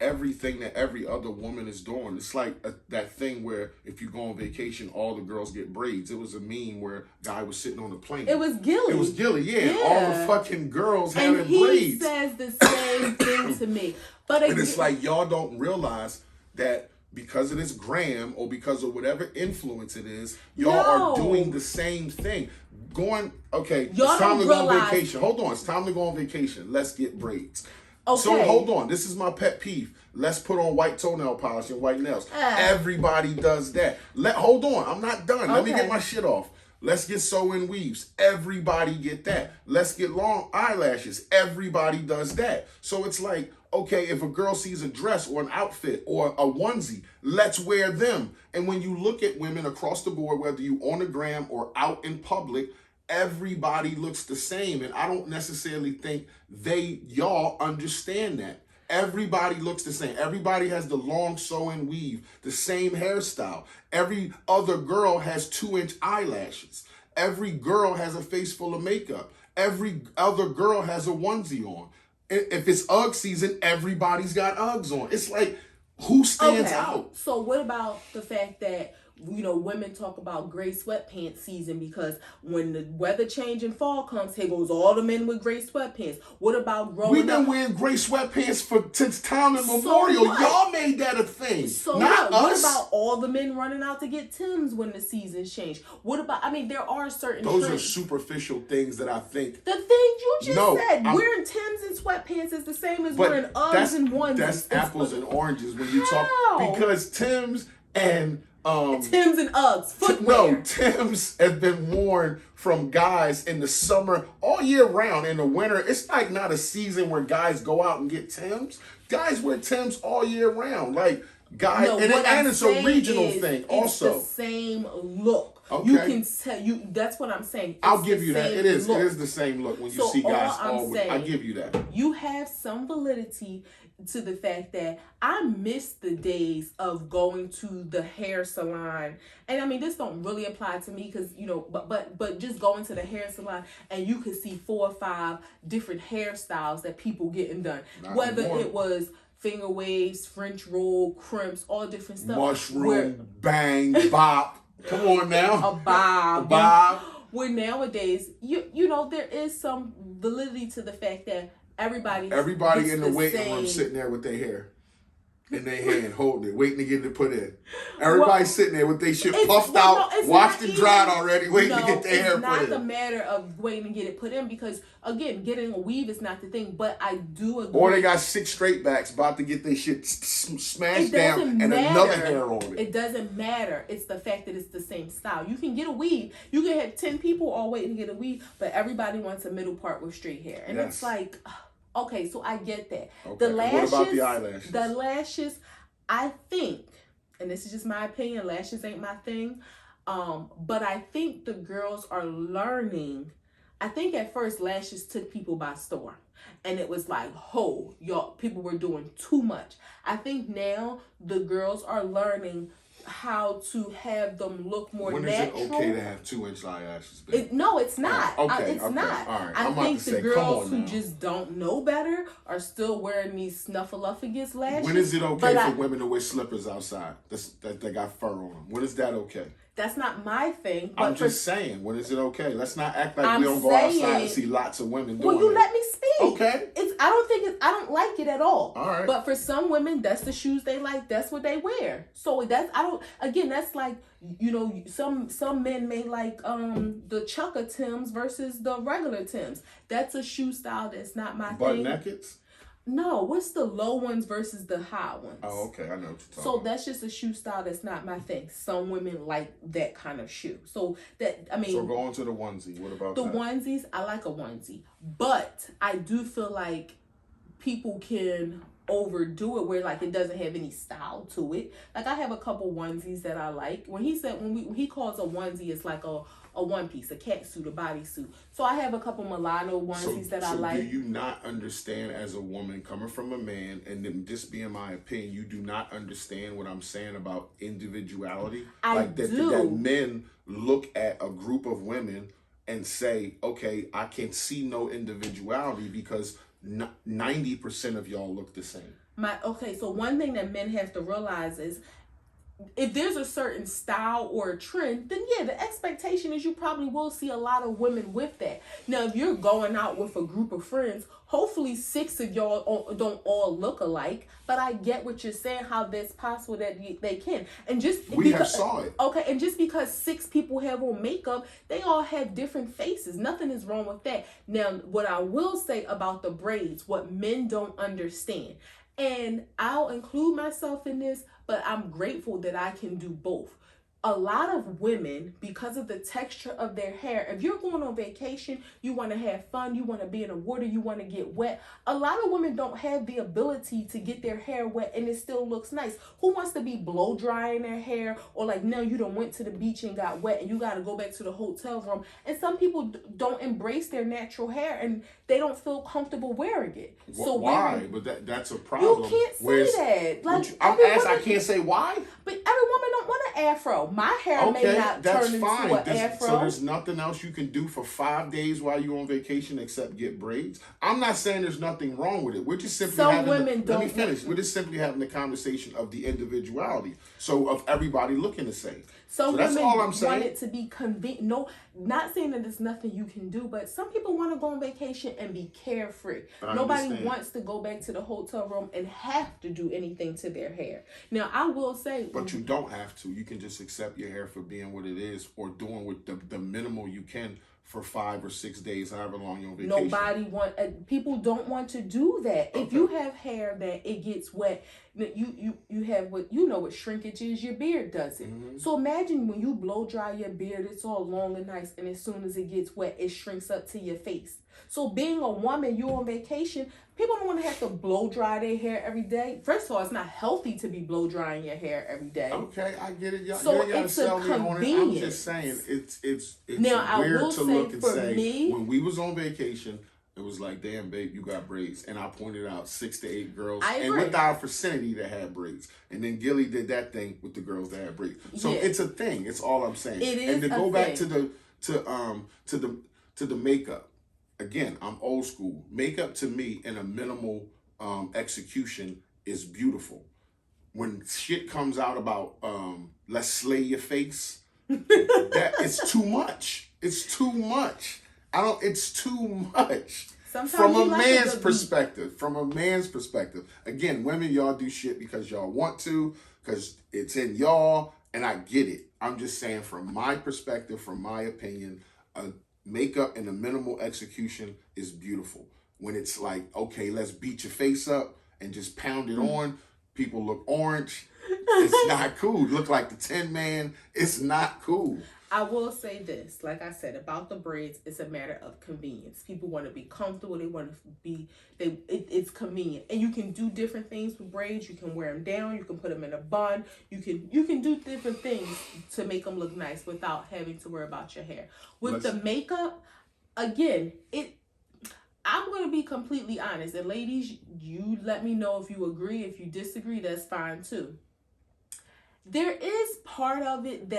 everything that every other woman is doing, it's like that thing where if you go on vacation, all the girls get braids. It was a meme where guy was sitting on the plane. It was Gilly. Yeah. All the fucking girls having braids. And he says the same thing to me. But and it's like, y'all don't realize that because of this gram or because of whatever influence it is, y'all are doing the same thing. It's time to go on vacation. Hold on, it's time to go on vacation. Let's get braids. Okay. So hold on, this is my pet peeve. Let's put on white toenail polish and white nails. Everybody does that. Hold on, I'm not done. Let me get my shit off. Let's get sew-in weaves. Everybody get that. Let's get long eyelashes. Everybody does that. So it's like, okay, if a girl sees a dress or an outfit or a onesie, let's wear them. And when you look at women across the board, whether you on the gram or out in public, everybody looks the same. And I don't necessarily think y'all understand that. Everybody looks the same. Everybody has the long sew-in weave, the same hairstyle. Every other girl has 2-inch eyelashes. Every girl has a face full of makeup. Every other girl has a onesie on. If it's Ugg season, everybody's got Uggs on. It's like, who stands out? So what about the fact that, women talk about gray sweatpants season, because when the weather change and fall comes, here goes all the men with gray sweatpants. What about growing up? We've been wearing gray sweatpants since time immemorial. Y'all made that a thing. So not us. What about all the men running out to get Timbs when the seasons change? What about, there are certain Those trends. are superficial things that I think. The things you just said, wearing Timbs and sweatpants is the same as wearing Uggs and onesies. That's apples and oranges when you talk. Because Timbs and Timbs and Uggs, footwear. No, Timbs have been worn from guys in the summer all year round. In the winter, it's like not a season where guys go out and get Timbs. Guys wear Timbs all year round. Like guys, and it's a regional thing also. It's the same look. Okay. You can tell that's what I'm saying. I'll give you that. It is the same look when you see guys I give you that. You have some validity to the fact that I miss the days of going to the hair salon. And this don't really apply to me because, but just going to the hair salon and you could see 4 or 5 different hairstyles that people getting done. Whether it was finger waves, French roll, crimps, all different stuff. Mushroom, bang, bop. Come on now. A bob. Where nowadays, there is some validity to the fact that everybody in the waiting room sitting there with their hair in their hand, holding it, waiting to get it put in. Everybody's sitting there with their shit puffed out, washed and dried already, waiting to get their hair put in. It's not the matter of waiting to get it put in because, again, getting a weave is not the thing, but I do agree. Or they got 6 straight backs about to get their shit smashed down and another hair on it. It doesn't matter. It's the fact that it's the same style. You can get a weave. You can have 10 people all waiting to get a weave, but everybody wants a middle part with straight hair. And it's like... Okay, so I get that. Okay. What about the eyelashes? The lashes, I think, and this is just my opinion, lashes ain't my thing, but I think the girls are learning. I think at first lashes took people by storm. And it was like, y'all, people were doing too much. I think now the girls are learning how to have them look more natural. When is it okay to have 2-inch eyelashes? No, it's not. It's not. All right. I think the girls who just don't know better are still wearing these snuffleupagus lashes. When is it okay for women to wear slippers outside that got fur on them? When is that okay? That's not my thing. But I'm just saying, when is it okay? Let's not act like we don't go outside and see lots of women doing it. Well, you let me speak. Okay. I don't like it at all. All right. But for some women, that's the shoes they like. That's what they wear. So that's like, some men may like the Chukka Tims versus the regular Tims. That's a shoe style that's not my thing. Butt nakeds? No, what's the low ones versus the high ones? Oh, okay, I know what you're talking So about. that's just a shoe style that's not my thing. Some women like that kind of shoe. So go on to the onesie. What about the that? onesies? I like a onesie, but I do feel like people can overdo it where like it doesn't have any style to it. Like I have a couple onesies that I like. When he calls a onesie, it's like a one piece, a cat suit, a bodysuit. So I have a couple Milano onesies that I like. Do you not understand as a woman coming from a man, and then just being my opinion, you do not understand what I'm saying about individuality? I do. That men look at a group of women and say, okay, I can see no individuality because 90% of y'all look the same. So one thing that men have to realize is if there's a certain style or a trend, then yeah, the expectation is you probably will see a lot of women with that. Now, if you're going out with a group of friends, hopefully 6 of y'all don't all look alike, but I get what you're saying, how that's possible that they can. And have saw it. Okay, and just because 6 people have on makeup, they all have different faces. Nothing is wrong with that. Now, what I will say about the braids, what men don't understand, and I'll include myself in this, but I'm grateful that I can do both. A lot of women, because of the texture of their hair, if you're going on vacation, you want to have fun, you want to be in the water, you want to get wet. A lot of women don't have the ability to get their hair wet and it still looks nice. Who wants to be blow drying their hair, or like, no, you done went to the beach and got wet and you got to go back to the hotel room. And some people don't embrace their natural hair and they don't feel comfortable wearing it. So why? But that's a problem. You can't say that. Like, I can't say why. But every woman don't want an afro. My hair may not turn into an afro. So there's nothing else you can do for 5 days while you're on vacation except get braids. I'm not saying there's nothing wrong with it. We're just simply let me finish. We're just simply having the conversation of the individuality. So of everybody looking the same. So that's all I'm saying. Want it to be convenient. No, not saying that there's nothing you can do, but some people want to go on vacation and be carefree. Nobody wants to go back to the hotel room and have to do anything to their hair. Now, I will say... But you don't have to. You can just accept your hair for being what it is, or doing with the minimal you can for 5 or 6 days, however long you're on vacation. People don't want to do that. Okay. If you have hair that it gets wet, you have what shrinkage is. Your beard does it. Mm-hmm. So imagine when you blow dry your beard, it's all long and nice, and as soon as it gets wet, it shrinks up to your face. So being a woman, you're on vacation, people don't want to have to blow dry their hair every day. First of all, it's not healthy to be blow drying your hair every day. Okay, I get it. So it's a convenience. I'm just saying, it's now, weird to look and say, when we was on vacation, it was like, damn, babe, you got braids. And I pointed out 6 to 8 girls, and with our vicinity that had braids. And then Gilly did that thing with the girls that had braids. So it's a thing. It's all I'm saying. It is. And to go back to the makeup. Again, I'm old school. Makeup to me in a minimal execution is beautiful. When shit comes out about let's slay your face, that it's too much. It's too much. It's too much. Sometimes from a man's perspective. Again, women, y'all do shit because y'all want to, because it's in y'all, and I get it. I'm just saying, from my perspective, from my opinion, makeup in a minimal execution is beautiful. When it's like, okay, let's beat your face up and just pound it on. People look orange. It's not cool. Look like the Tin Man. It's not cool. I will say this, like I said, about the braids, it's a matter of convenience. People want to be comfortable. They want to be, it's convenient. And you can do different things with braids. You can wear them down. You can put them in a bun. You can do different things to make them look nice without having to worry about your hair. With the makeup, again, I'm going to be completely honest. And ladies, you let me know if you agree. If you disagree, that's fine too. There is part of it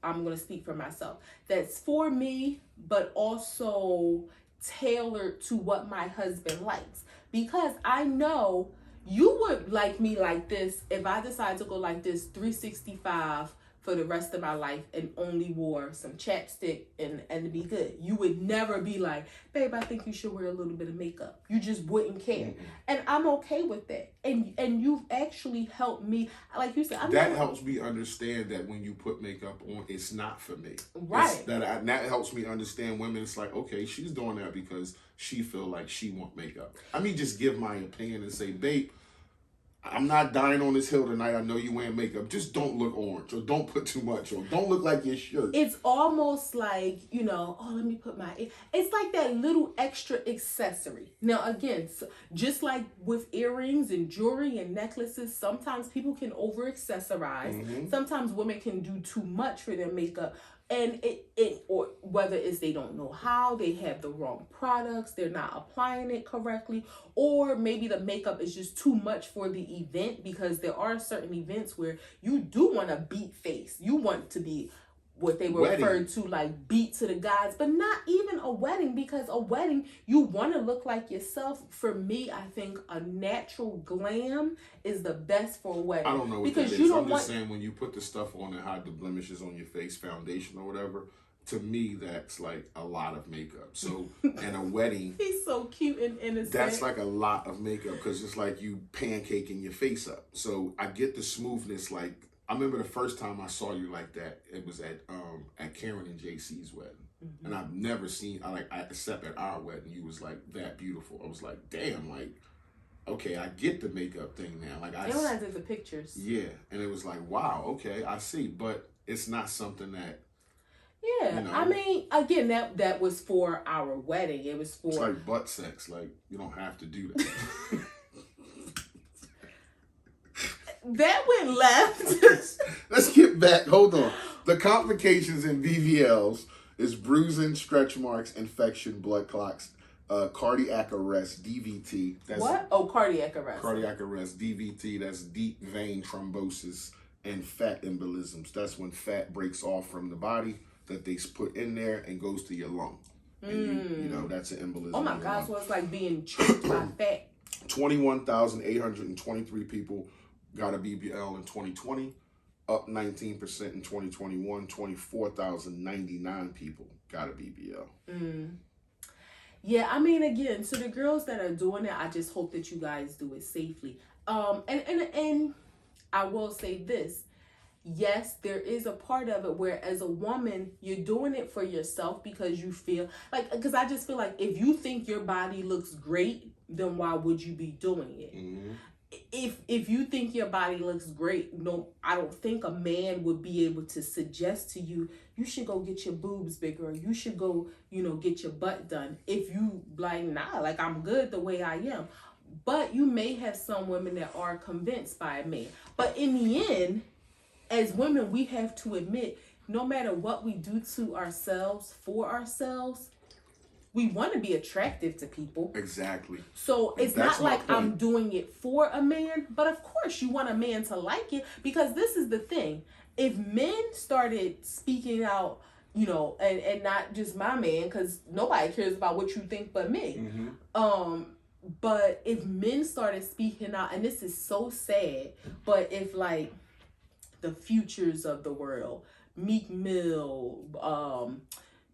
I'm going to speak for myself, that's for me, but also tailored to what my husband likes. Because I know you would like me like this if I decide to go like this 365 for the rest of my life and only wore some chapstick and be good. You would never be like, babe, I think you should wear a little bit of makeup. You just wouldn't care. Mm-hmm. And I'm okay with that. And you've actually helped me, like you said. That helps me understand that when you put makeup on, it's not for me. Right. That helps me understand women. It's like, okay, she's doing that because she feel like she want makeup. I mean, just give my opinion and say, babe, I'm not dying on this hill tonight. I know you wearing makeup. Just don't look orange, or don't put too much on. Don't look like your shirt. It's almost like, let me put it's like that little extra accessory. Now, again, just like with earrings and jewelry and necklaces, sometimes people can over accessorize. Mm-hmm. Sometimes women can do too much for their makeup. And or whether it's they don't know how, they have the wrong products, they're not applying it correctly, or maybe the makeup is just too much for the event, because there are certain events where you do want a beat face. You want to be what they were referred to like beat to the gods, but not even a wedding, because a wedding, you want to look like yourself. For me, I think a natural glam is the best for a wedding. I don't know what because that is. I'm just saying, when you put the stuff on and hide the blemishes on your face, foundation or whatever, to me, that's like a lot of makeup. So, and a wedding, he's so cute and innocent. That's like a lot of makeup, because it's like you pancaking your face up. So I get the smoothness. Like, I remember the first time I saw you like that, it was at Karen and JC's wedding. Mm-hmm. And I've never seen, except at our wedding, you was like that beautiful. I was like, damn, like, okay, I get the makeup thing now. Like, and when I did the pictures. Yeah, and it was like, wow, okay, I see. But it's not something that, yeah, I mean, again, that was for our wedding. It was for... It's like butt sex. Like, you don't have to do that. That went left. Let's get back. Hold on. The complications in BBLs is bruising, stretch marks, infection, blood clots, cardiac arrest, DVT. That's what? Oh, cardiac arrest. Cardiac arrest, DVT. That's deep vein thrombosis, and fat embolisms. That's when fat breaks off from the body that they put in there and goes to your lung. And that's an embolism. Oh my God, so it's like being choked by fat. 21,823 people got a BBL in 2020, up 19% in 2021. 24,099 people got a BBL. Yeah, I mean, again, to the girls that are doing it, I just hope that you guys do it safely. And I will say this. Yes, there is a part of it where, as a woman, you're doing it for yourself because you feel like, because I just feel like if you think your body looks great, then why would you be doing it? Mm-hmm. If you think your body looks great, no, I don't think a man would be able to suggest to you, you should go get your boobs bigger, or you should go, get your butt done. If you like, nah, like, I'm good the way I am. But you may have some women that are convinced by a man. But in the end, as women, we have to admit, no matter what we do to ourselves, for ourselves, we want to be attractive to people. Exactly. So it's not like I'm doing it for a man, but of course you want a man to like it, because this is the thing. If men started speaking out, and not just my man, because nobody cares about what you think but me. Mm-hmm. But if men started speaking out, and this is so sad, but if like the Futures of the world, Meek Mill,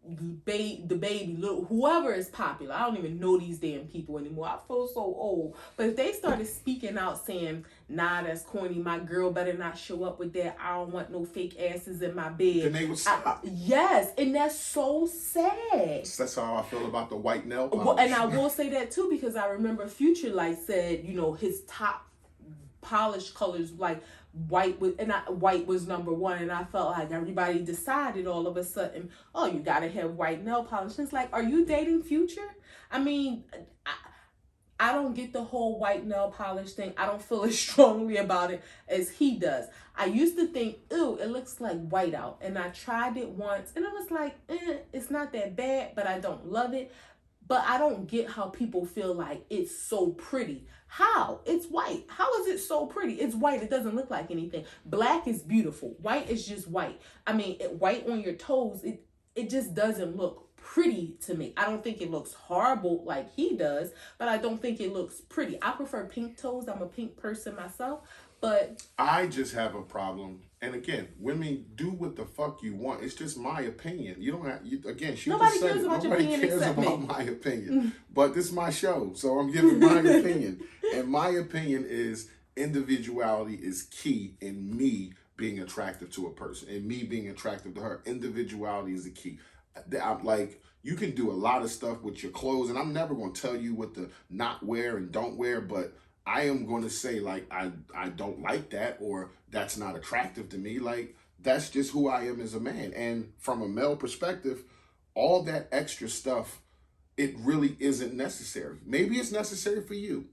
the baby, little, whoever is popular, I don't even know these damn people anymore. I feel so old. But if they started speaking out saying, nah, that's corny, my girl better not show up with that, I don't want no fake asses in my bed, then they would stop. Yes, and that's so sad. That's how I feel about the white nail polish. And I will say that too, because I remember Future said, his top polish colors, like white was number one, and I felt like everybody decided all of a sudden, oh, you gotta have white nail polish. It's like, are you dating Future? I mean, I don't get the whole white nail polish thing. I don't feel as strongly about it as he does. I used to think, ew, it looks like white out, and I tried it once, and I was like, it's not that bad, but I don't love it. But I don't get how people feel like it's so pretty. How? It's white. How is it so pretty? It's white. It doesn't look like anything. Black is beautiful. White is just white. I mean, white on your toes, it just doesn't look pretty to me. I don't think it looks horrible like he does, but I don't think it looks pretty. I prefer pink toes. I'm a pink person myself. But I just have a problem. And again, women, do what the fuck you want. It's just my opinion. You don't have, again, she nobody just said cares it. about your Nobody opinion cares except about me. my opinion. But this is my show, so I'm giving my opinion. And my opinion is individuality is key in me being attractive to a person and me being attractive to her. Individuality is the key. I'm like, you can do a lot of stuff with your clothes, and I'm never going to tell you what to not wear and don't wear, but I am going to say, like, I don't like that, or that's not attractive to me. Like, that's just who I am as a man. And from a male perspective, all that extra stuff, it really isn't necessary. Maybe it's necessary for you.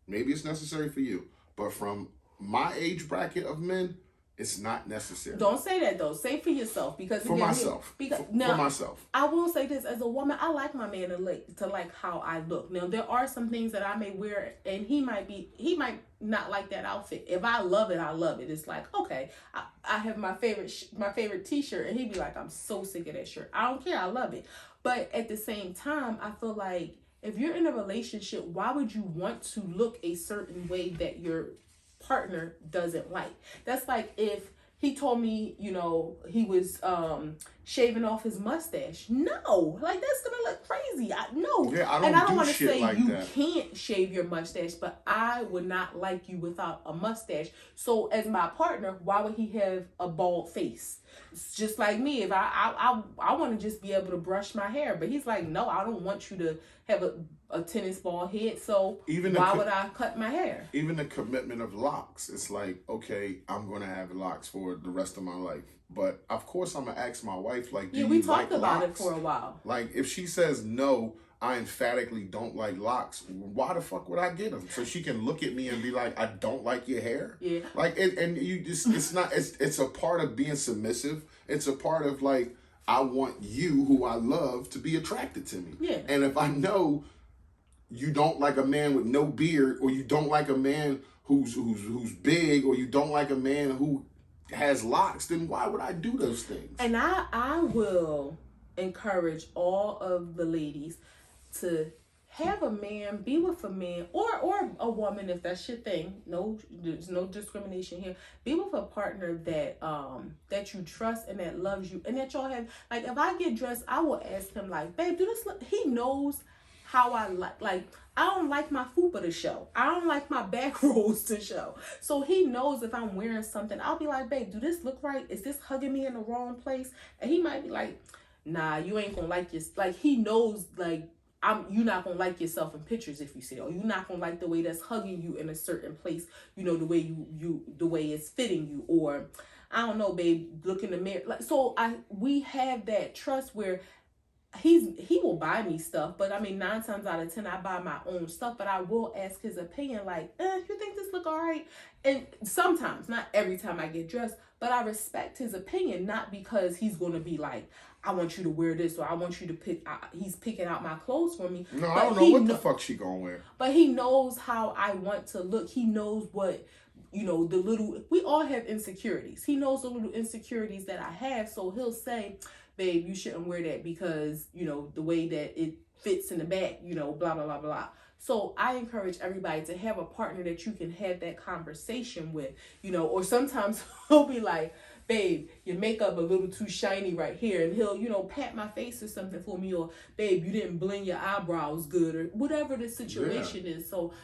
Maybe it's necessary for you. But from my age bracket of men, it's not necessary. Don't say that though. Say for yourself, because for again, myself. For myself. I will say this as a woman. I like my man to like how I look. Now there are some things that I may wear, and he might not like that outfit. If I love it, I love it. It's like, okay, I have my favorite T-shirt, and he'd be like, I'm so sick of that shirt. I don't care. I love it. But at the same time, I feel like if you're in a relationship, why would you want to look a certain way that your partner doesn't like? That's like if he told me, he was shaving off his mustache. No, like that's gonna look crazy. No. Yeah, and I don't want to say like you that. Can't shave your mustache, but I would not like you without a mustache. So as my partner, why would he have a bald face? It's just like me. If I want to just be able to brush my hair, but he's like, no, I don't want you to have a tennis ball head. So why would I cut my hair? Even the commitment of locks. It's like, okay, I'm going to have locks for the rest of my life. But of course, I'm going to ask my wife, like, do you like locks? Yeah, we talked about it for a while. Like, if she says no, I emphatically don't like locks, why the fuck would I get them? So she can look at me and be like, I don't like your hair? Yeah. Like, and you just, it's a part of being submissive. It's a part of, like, I want you, who I love, to be attracted to me. Yeah. And if I know you don't like a man with no beard, or you don't like a man who's big, or you don't like a man who has locks, then why would I do those things? And I will encourage all of the ladies to have a man, be with a man, or a woman, if that's your thing. No, there's no discrimination here. Be with a partner that you trust and that loves you, and that y'all have, like, if I get dressed, I will ask him, like, babe, do this look? He knows how I like I don't like my fupa to show. I don't like my back rolls to show. So he knows if I'm wearing something, I'll be like, babe, do this look right? Is this hugging me in the wrong place? And he might be like, nah, you ain't gonna like this. Like, he knows, like, you're not gonna like yourself in pictures if you see it, or you're not gonna like the way that's hugging you in a certain place, the way the way it's fitting you, or I don't know, babe, look in the mirror. Like, so we have that trust where he will buy me stuff, but I mean 9 times out of 10 I buy my own stuff, but I will ask his opinion, like, you think this look all right? And sometimes, not every time I get dressed, but I respect his opinion, not because he's going to be like, I want you to wear this, or I want you to he's picking out my clothes for me. No, I don't know what the fuck she gonna wear. But he knows how I want to look. He knows what, we all have insecurities. He knows the little insecurities that I have, so he'll say, babe, you shouldn't wear that because, the way that it fits in the back, blah, blah, blah, blah. So I encourage everybody to have a partner that you can have that conversation with, or sometimes he'll be like, babe, your makeup a little too shiny right here. And he'll, pat my face or something for me, or babe, you didn't blend your eyebrows good, or whatever the situation is. So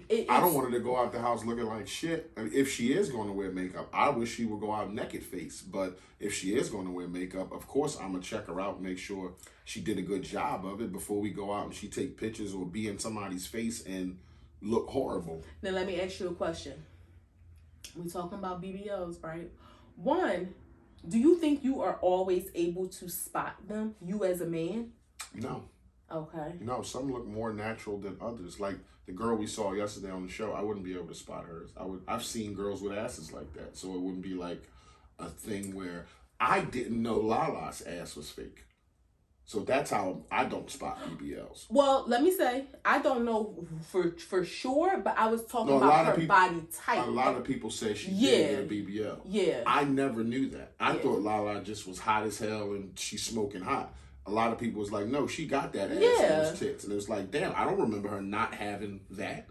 I don't want her to go out the house looking like shit. I mean, if she is going to wear makeup, I wish she would go out naked face. But if she is going to wear makeup, of course, I'm going to check her out and make sure she did a good job of it before we go out and she take pictures or be in somebody's face and look horrible. Now, let me ask you a question. We're talking about BBLs, right? One, do you think you are always able to spot them, you as a man? No. Okay. No, some look more natural than others. Like the girl we saw yesterday on the show, I wouldn't be able to spot hers. I've seen girls with asses like that, so it wouldn't be like a thing where I didn't know Lala's ass was fake. So that's how I don't spot BBLs. Well, let me say, I don't know for sure, but I was talking about her body type. A lot of people say she did get a BBL. Yeah. I never knew that. I thought Lala just was hot as hell and she's smoking hot. A lot of people was like, no, she got that ass and those tits. And it was like, damn, I don't remember her not having that.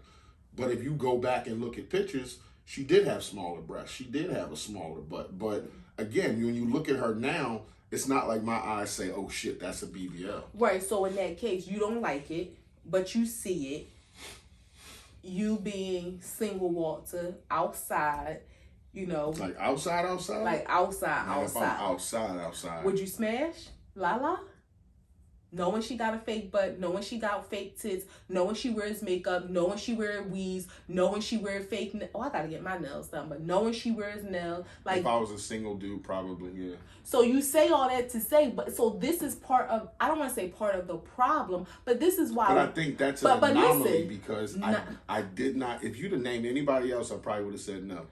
But if you go back and look at pictures, She did have smaller breasts. She did have a smaller butt. But again, when you look at her now, it's not like my eyes say, oh shit, that's a BBL. Right, so in that case, you don't like it, but you see it. You being single Walter, outside, you know. Like outside? Like outside. If I'm outside. Would you smash Lala? Knowing she got a fake butt, knowing she got fake tits, knowing she wears makeup, knowing she wears weaves, knowing she wears fake I gotta get my nails done, but knowing she wears nails. Like, if I was a single dude, probably, yeah. So you say all that to say, but so this is part of, I don't want to say part of the problem, but this is why. But I think that's an anomaly because I did not, if you'd have named anybody else, I probably would have said no.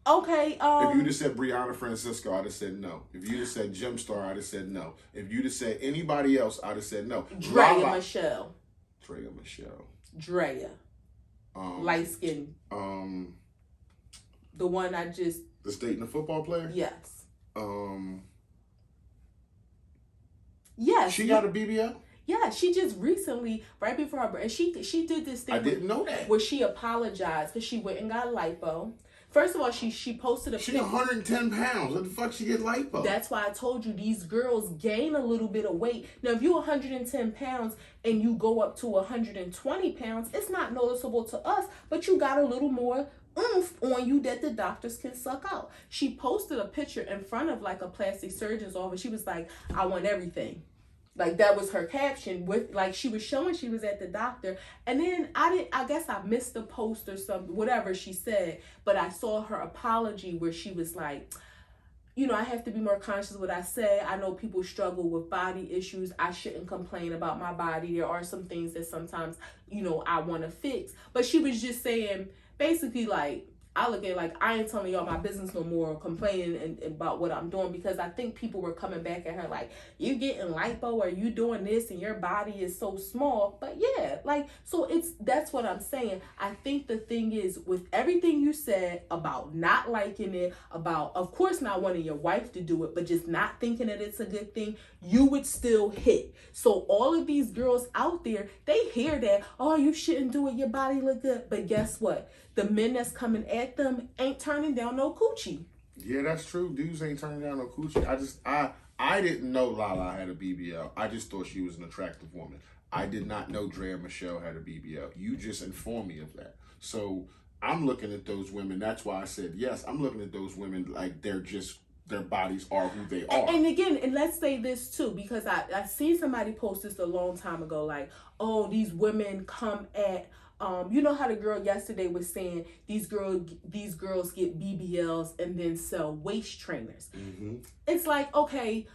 Okay. If you'd have said Brianna Francisco, I'd have said no. If you'd have said Jim Star, I'd have said no. If you'd have said anybody else, I'd have said no. Drea Michelle. Light skin. The one I just. The dating the football player? Yes. Yes. She got a BBL? Yeah, she just recently, right before her birthday, she did this thing. I didn't know that. Where she apologized because she went and got lipo. First of all, she posted a picture. She's 110 pounds. What the fuck she get lipo? That's why I told you these girls gain a little bit of weight. Now, if you're 110 pounds and you go up to 120 pounds, it's not noticeable to us, but you got a little more oomph on you that the doctors can suck out. She posted a picture in front of like a plastic surgeon's office. She was like, I want everything. Like that was her caption with like she was showing she was at the doctor. And then I guess I missed the post or something, whatever she said, but I saw her apology where she was like, you know, I have to be more conscious of what I say. I know people struggle with body issues. I shouldn't complain about my body. There are some things that sometimes, you know, I want to fix. But she was just saying basically like, I look at it like, I ain't telling y'all my business no more, complaining and about what I'm doing, because I think people were coming back at her like, you getting lipo or you doing this and your body is so small. But yeah, like, so that's what I'm saying. I think the thing is, with everything you said about not liking it, about, of course, not wanting your wife to do it, but just not thinking that it's a good thing, you would still hit. So all of these girls out there, they hear that, oh, you shouldn't do it, your body look good. But guess what? The men that's coming at them ain't turning down no coochie. Yeah, that's true. Dudes ain't turning down no coochie. I didn't know Lala had a BBL. I just thought she was an attractive woman. I did not know Drea Michelle had a BBL. You just informed me of that. So I'm looking at those women. That's why I said yes. I'm looking at those women like their bodies are who they are. And again, and let's say this too, because I seen somebody post this a long time ago, like, oh, these women come at, you know how the girl yesterday was saying these girls get BBLs and then sell waist trainers. Mm-hmm. It's like, okay,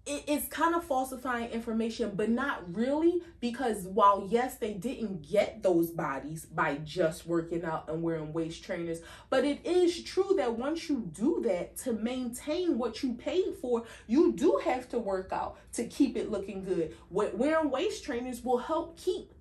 it's kind of falsifying information, but not really, because while yes, they didn't get those bodies by just working out and wearing waist trainers, but it is true that once you do that, to maintain what you paid for, you do have to work out to keep it looking good. Wearing waist trainers will help keep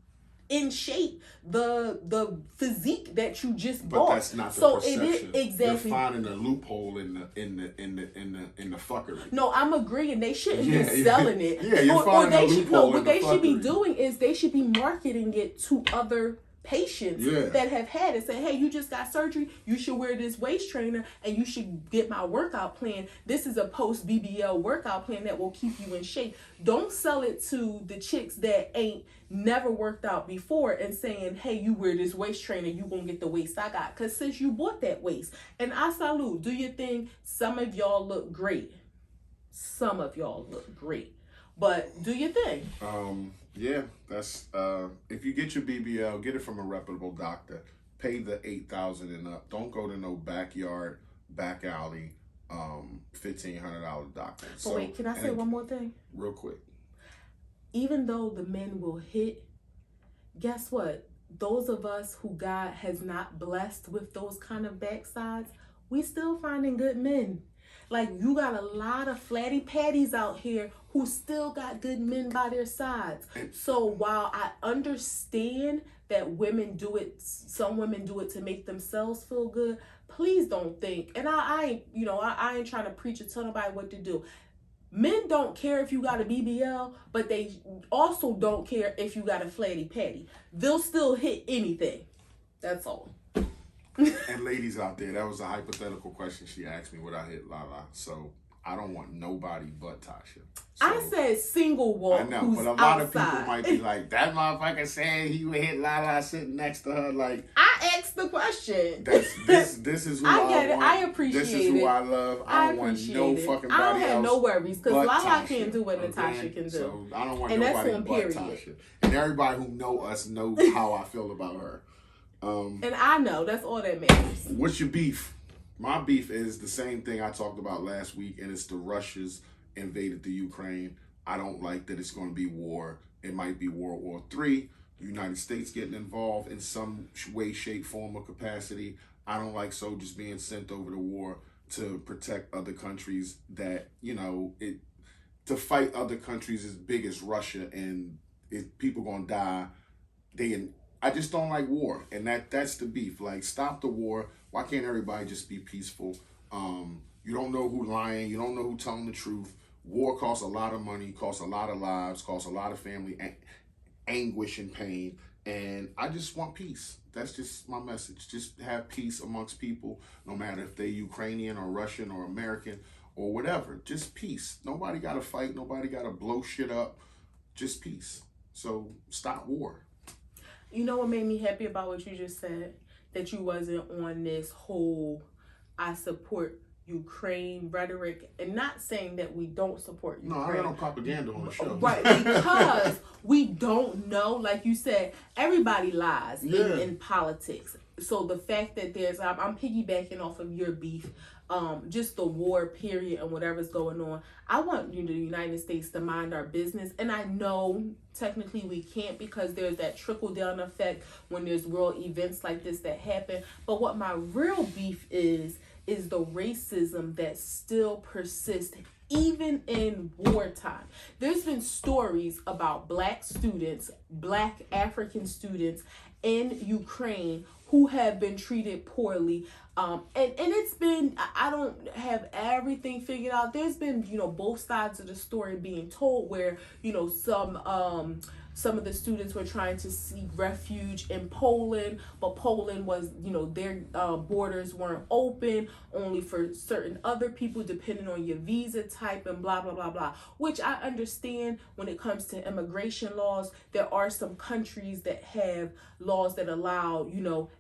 in shape the physique that you just bought. But that's not the perception. It is exactly. They're finding a loophole in the fuckery. No, I'm agreeing. They shouldn't be selling it. Yeah, you're finding a loophole. What they should be doing is they should be marketing it to other patients that have had it. Say, hey, you just got surgery, you should wear this waist trainer and you should get my workout plan. This is a post BBL workout plan that will keep you in shape. Don't sell it to the chicks that ain't never worked out before and saying, hey, you wear this waist trainer, you gonna get the waist I got. Because since you bought that waist, and I salute, do your thing. Some of y'all look great. But do your thing. Yeah, that's if you get your BBL, get it from a reputable doctor. Pay the $8,000 and up. Don't go to no backyard, back alley, $1,500 doctor. So wait, can I say one more thing? Real quick. Even though the men will hit, guess what? Those of us who God has not blessed with those kind of backsides, we still finding good men. Like, you got a lot of flatty patties out here who still got good men by their sides. So while I understand that some women do it to make themselves feel good, please don't think, and I ain't trying to preach or tell nobody what to do. Men don't care if you got a BBL, but they also don't care if you got a flatty patty. They'll still hit anything. That's all. And ladies out there, that was a hypothetical question she asked me, would I hit Lala? So I don't want nobody but Tasha. So, I said single walk. I know, but a lot of people might be like, that motherfucker said he would hit Lala sitting next to her. Like, I asked the question. This is who I get it. want. I appreciate it. This is who I love. I don't want no fucking body else. I don't have no worries because Lala can't do what okay? Natasha can do. So I don't want nobody but Tasha. And everybody who know us knows how I feel about her. And I know that's all that matters. What's your beef? My beef is the same thing I talked about last week, and it's the Russia's invaded the Ukraine. I don't like that it's going to be war. It might be World War III. The United States getting involved in some way, shape, form, or capacity. I don't like soldiers being sent over to war to protect other countries that, to fight other countries as big as Russia, and if people going to die, I just don't like war, and that's the beef. Like, stop the war. Why can't everybody just be peaceful? You don't know who lying. You don't know who telling the truth. War costs a lot of money, costs a lot of lives, costs a lot of family anguish and pain. And I just want peace. That's just my message. Just have peace amongst people, no matter if they're Ukrainian or Russian or American or whatever. Just peace. Nobody got to fight. Nobody got to blow shit up. Just peace. So stop war. You know what made me happy about what you just said? That you wasn't on this whole I support Ukraine rhetoric, and not saying that we don't support Ukraine. No, I got no propaganda on the show. Right, because we don't know. Like you said, everybody lies in politics. So the fact that I'm piggybacking off of your beef, just the war period and whatever's going on. I want the United States to mind our business, and I know technically we can't because there's that trickle down effect when there's world events like this that happen. But what my real beef is the racism that still persists even in wartime. There's been stories about black African students in Ukraine who have been treated poorly. And it's been, I don't have everything figured out. There's been, both sides of the story being told where, some of the students were trying to seek refuge in Poland, but Poland was, their borders weren't open, only for certain other people, depending on your visa type and blah, blah, blah, blah. Which I understand when it comes to immigration laws. There are some countries that have laws that allow,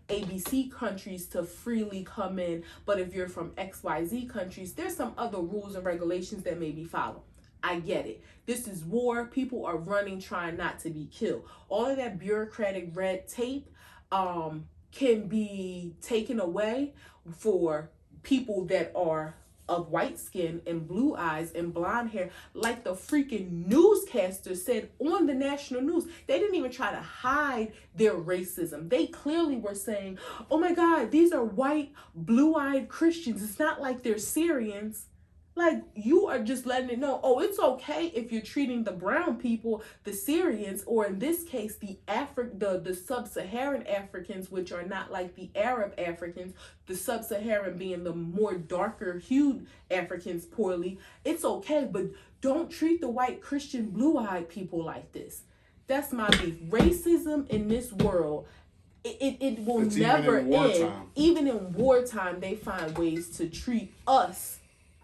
ABC countries to freely come in. But if you're from XYZ countries, there's some other rules and regulations that may be followed. I get it. This is war. People are running, trying not to be killed. All of that bureaucratic red tape can be taken away for people that are of white skin and blue eyes and blonde hair, like the freaking newscaster said on the national news. They didn't even try to hide their racism. They clearly were saying, oh my God, these are white, blue-eyed Christians. It's not like they're Syrians. Like, you are just letting it know, oh, it's okay if you're treating the brown people, the Syrians, or in this case, the sub-Saharan Africans, which are not like the Arab Africans, the sub-Saharan being the more darker hued Africans poorly. It's okay, but don't treat the white Christian blue-eyed people like this. That's my beef. Racism in this world, it will never end. Even in wartime, they find ways to treat us.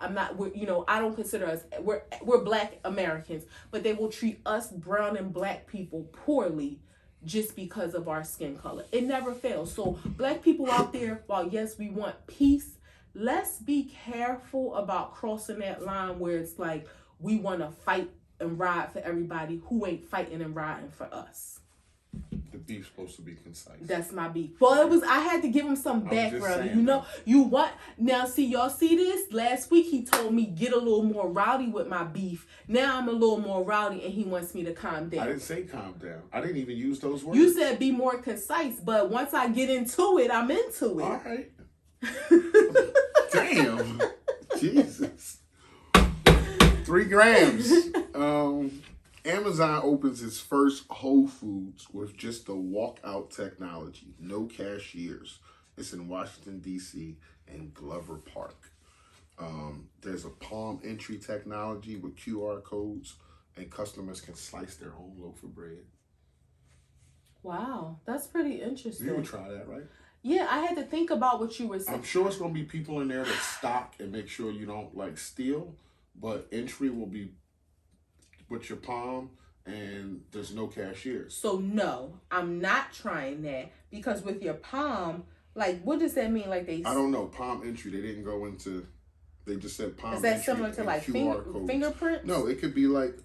I don't consider us, we're black Americans, but they will treat us brown and black people poorly just because of our skin color. It never fails. So black people out there, while yes, we want peace, let's be careful about crossing that line where it's like we want to fight and ride for everybody who ain't fighting and riding for us. The beef's supposed to be concise. That's my beef. Well, I had to give him some background. Now see, y'all see this? Last week he told me get a little more rowdy with my beef. Now I'm a little more rowdy and he wants me to calm down. I didn't say calm down. I didn't even use those words. You said be more concise, but once I get into it, I'm into it. All right. Damn. Jesus. 3 grams. Amazon opens its first Whole Foods with just the walkout technology. No cashiers. It's in Washington, D.C. and Glover Park. There's a palm entry technology with QR codes, and customers can slice their own loaf of bread. Wow, that's pretty interesting. You would try that, right? Yeah, I had to think about what you were saying. I'm sure it's gonna be people in there that stock and make sure you don't like steal, but entry will be with your palm and there's no cashiers. So no, I'm not trying that because with your palm, like what does that mean? Like I don't know. Palm entry. They didn't go into. They just said palm. Is that entry similar to like codes. fingerprints? No, it could be like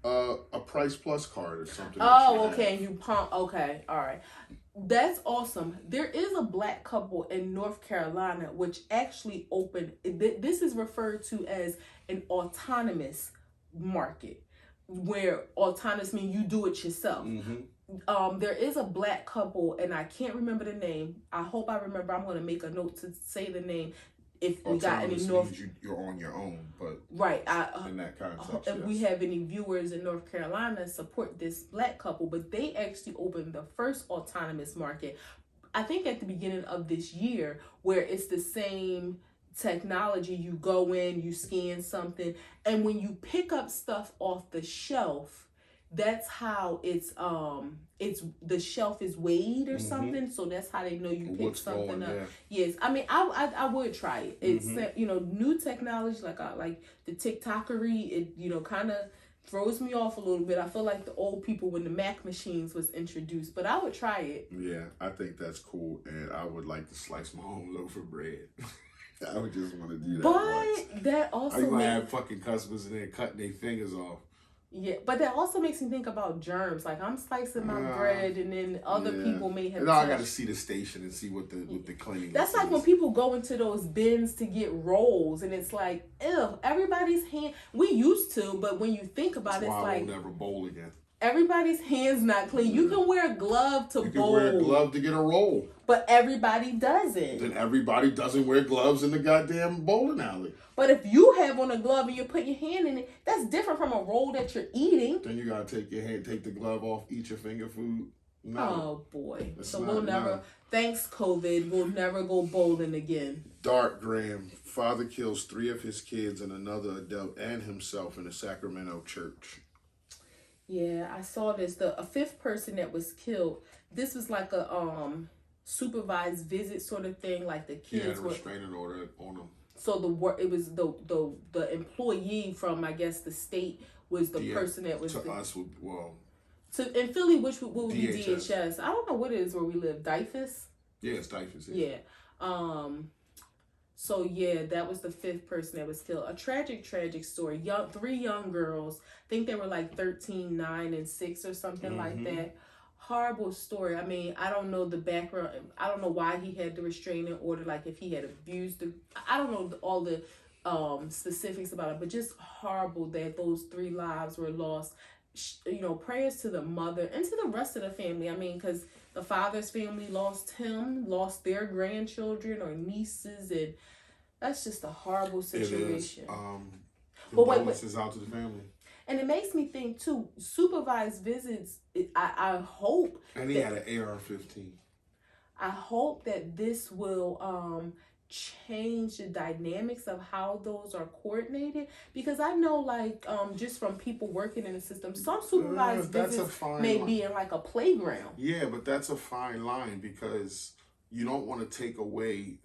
a Price Plus card or something. Oh, okay. And you palm. Okay, all right. That's awesome. There is a black couple in North Carolina which actually opened. This is referred to as an autonomous market, where autonomous means you do it yourself. There is a black couple, and I can't remember the name. I hope I remember. I'm going to make a note to say the name. If we got any North, you're on your own, but right. In that context, if we have any viewers in North Carolina, support this black couple. But they actually opened the first autonomous market, I think at the beginning of this year, where it's the same technology. You go in, you scan something, and when you pick up stuff off the shelf, that's how it's the shelf is weighed or something, so that's how they know you picked something up. Yes, I mean I would try it. It's new technology like the TikTokery. It kind of throws me off a little bit. I feel like the old people when the Mac machines was introduced, but I would try it. Yeah, I think that's cool, and I would like to slice my own loaf of bread. I would just want to do that. But that also are you gonna have fucking customers in there cutting their fingers off? Yeah, but that also makes me think about germs. Like I'm slicing my bread, and then other people may have. No, I got to see the station and see what the cleaning. That's like when people go into those bins to get rolls, and it's like, ew, everybody's hand. We used to, but when you think about it, it's like I will never bowl again. Everybody's hands not clean. You can wear a glove to bowl. You can wear a glove to get a roll. But everybody doesn't. Then everybody doesn't wear gloves in the goddamn bowling alley. But if you have on a glove and you put your hand in it, that's different from a roll that you're eating. Then you gotta take the glove off, eat your finger food. No. Oh boy. So we'll never, thanks COVID, we'll never go bowling again. Dark Graham. Father kills 3 of his kids and another adult and himself in a Sacramento church. Yeah, I saw this. A 5th person that was killed. This was like a supervised visit sort of thing. Like the kids were restraining order on them. So it was the employee from I guess the state was the person that was in Philly, which would be DHS. I don't know what it is where we live. Dyfus. Yeah, it's Dyfus. Yeah. So yeah, that was the 5th person that was killed. A tragic story. 3 young girls. I think they were like 13, 9, and 6 or something like that. Horrible story. I mean, I don't know the background. I don't know why he had the restraining order. Like if he had abused I don't know all the specifics about it, but just horrible that those 3 lives were lost. Prayers to the mother and to the rest of the family. I mean, because the father's family lost their grandchildren or nieces, and that's just a horrible situation. Condolences out to the family. And it makes me think too, supervised visits, I hope. And he had an AR-15. I hope that this will change the dynamics of how those are coordinated, because I know just from people working in the system, some supervised visits may be in like a playground. Yeah, but that's a fine line, because you don't want to take away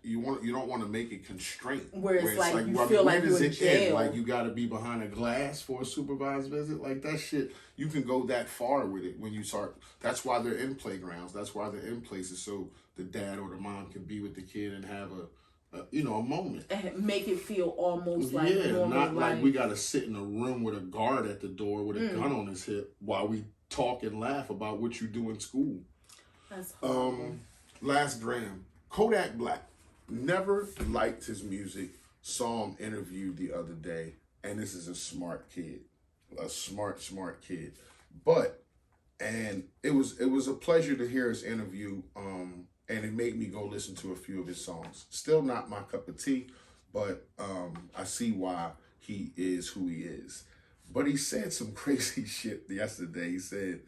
you don't want to make it constraint where it's like you feel like you're in jail. Like you got to be behind a glass for a supervised visit. Like that shit, you can go that far with it when you start. That's why they're in playgrounds. That's why they're in places so the dad or the mom can be with the kid and have a moment and make it feel almost like normal not life. Like we got to sit in a room with a guard at the door with a gun on his hip while we talk and laugh about what you do in school. That's horrible. Last Graham, Kodak Black. Never liked his music. Saw him interviewed the other day, and this is a smart kid, a smart kid. And it was a pleasure to hear his interview. And it made me go listen to a few of his songs. Still not my cup of tea, but I see why he is who he is. But he said some crazy shit yesterday. He said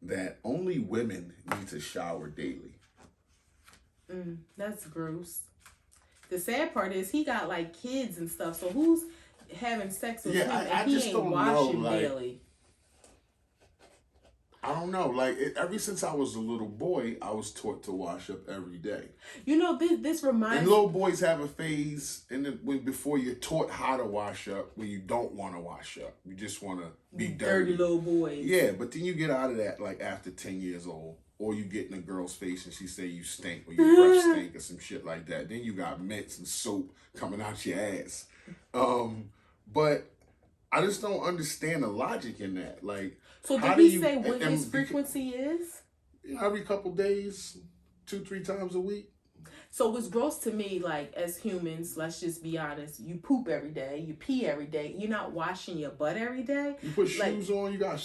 that only women need to shower daily. That's gross. The sad part is he got like kids and stuff, so who's having sex with him and he ain't washing daily? I don't know. Like, ever since I was a little boy, I was taught to wash up every day. You know, this reminds. And little boys have a phase, before you're taught how to wash up, where you don't want to wash up. You just want to be dirty. Little boys. Yeah, but then you get out of that like after 10 years old, or you get in a girl's face and she say you stink, or your breath stink, or some shit like that. Then you got mints and soap coming out your ass. But I just don't understand the logic in that. Like, so did he say what his frequency is? Every couple days, 2-3 times a week. So it's gross to me, like, as humans, let's just be honest, you poop every day, you pee every day, you're not washing your butt every day. You put shoes on, you got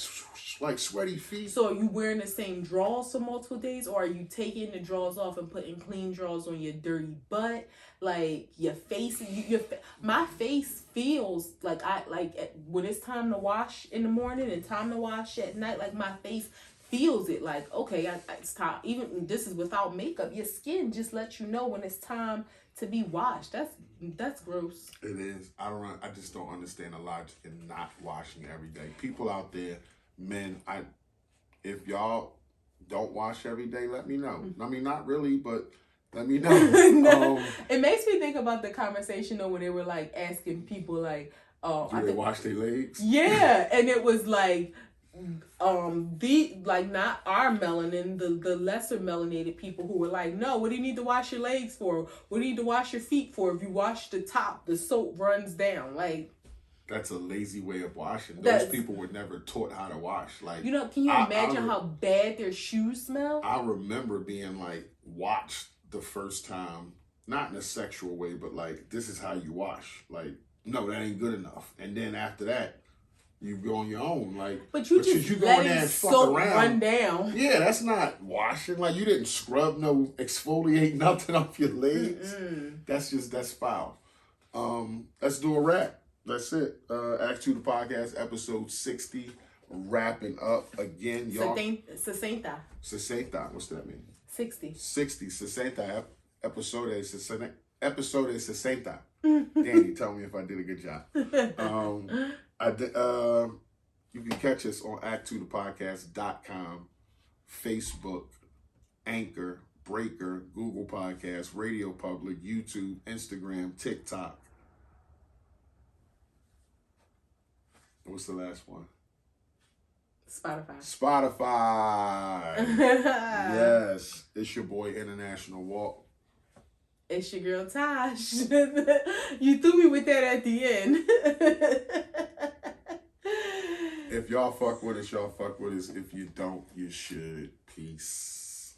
like sweaty feet. So are you wearing the same drawers for multiple days, or are you taking the drawers off and putting clean drawers on your dirty butt? Like, your face, my face feels like when it's time to wash in the morning and time to wash at night, like my face feels it, like, okay, it's time. Even this is without makeup, your skin just lets you know when it's time to be washed. That's gross. It is. I just don't understand the logic in not washing every day. People out there, men, if y'all don't wash every day, let me know. I mean, not really, but let me know. It makes me think about the conversation though when they were like asking people like, do they wash their legs? Yeah, and it was like, not our melanin, the lesser melanated people who were like, no, what do you need to wash your legs for? What do you need to wash your feet for? If you wash the top, the soap runs down. Like, that's a lazy way of washing. Those people were never taught how to wash. Like, can you imagine how bad their shoes smell? I remember being like watched the first time, not in a sexual way, but like, this is how you wash. Like, no, that ain't good enough. And then after that, you go on your own, like. But you go in there and fuck around. Run down. Yeah, that's not washing. Like, you didn't scrub, no exfoliate, nothing off your legs. That's foul. Let's do a wrap. That's it. A2TP podcast, episode 60, wrapping up again, y'all. 60. What's that mean? 60. 60. Episode 60. Danny, tell me if I did a good job. You can catch us on A2TPodcast.com, Facebook, Anchor, Breaker, Google Podcasts, Radio Public, YouTube, Instagram, TikTok. What's the last one? Spotify. Yes. It's your boy, International Walk. It's your girl, Tosh. You threw me with that at the end. If y'all fuck with us, y'all fuck with us. If you don't, you should. Peace.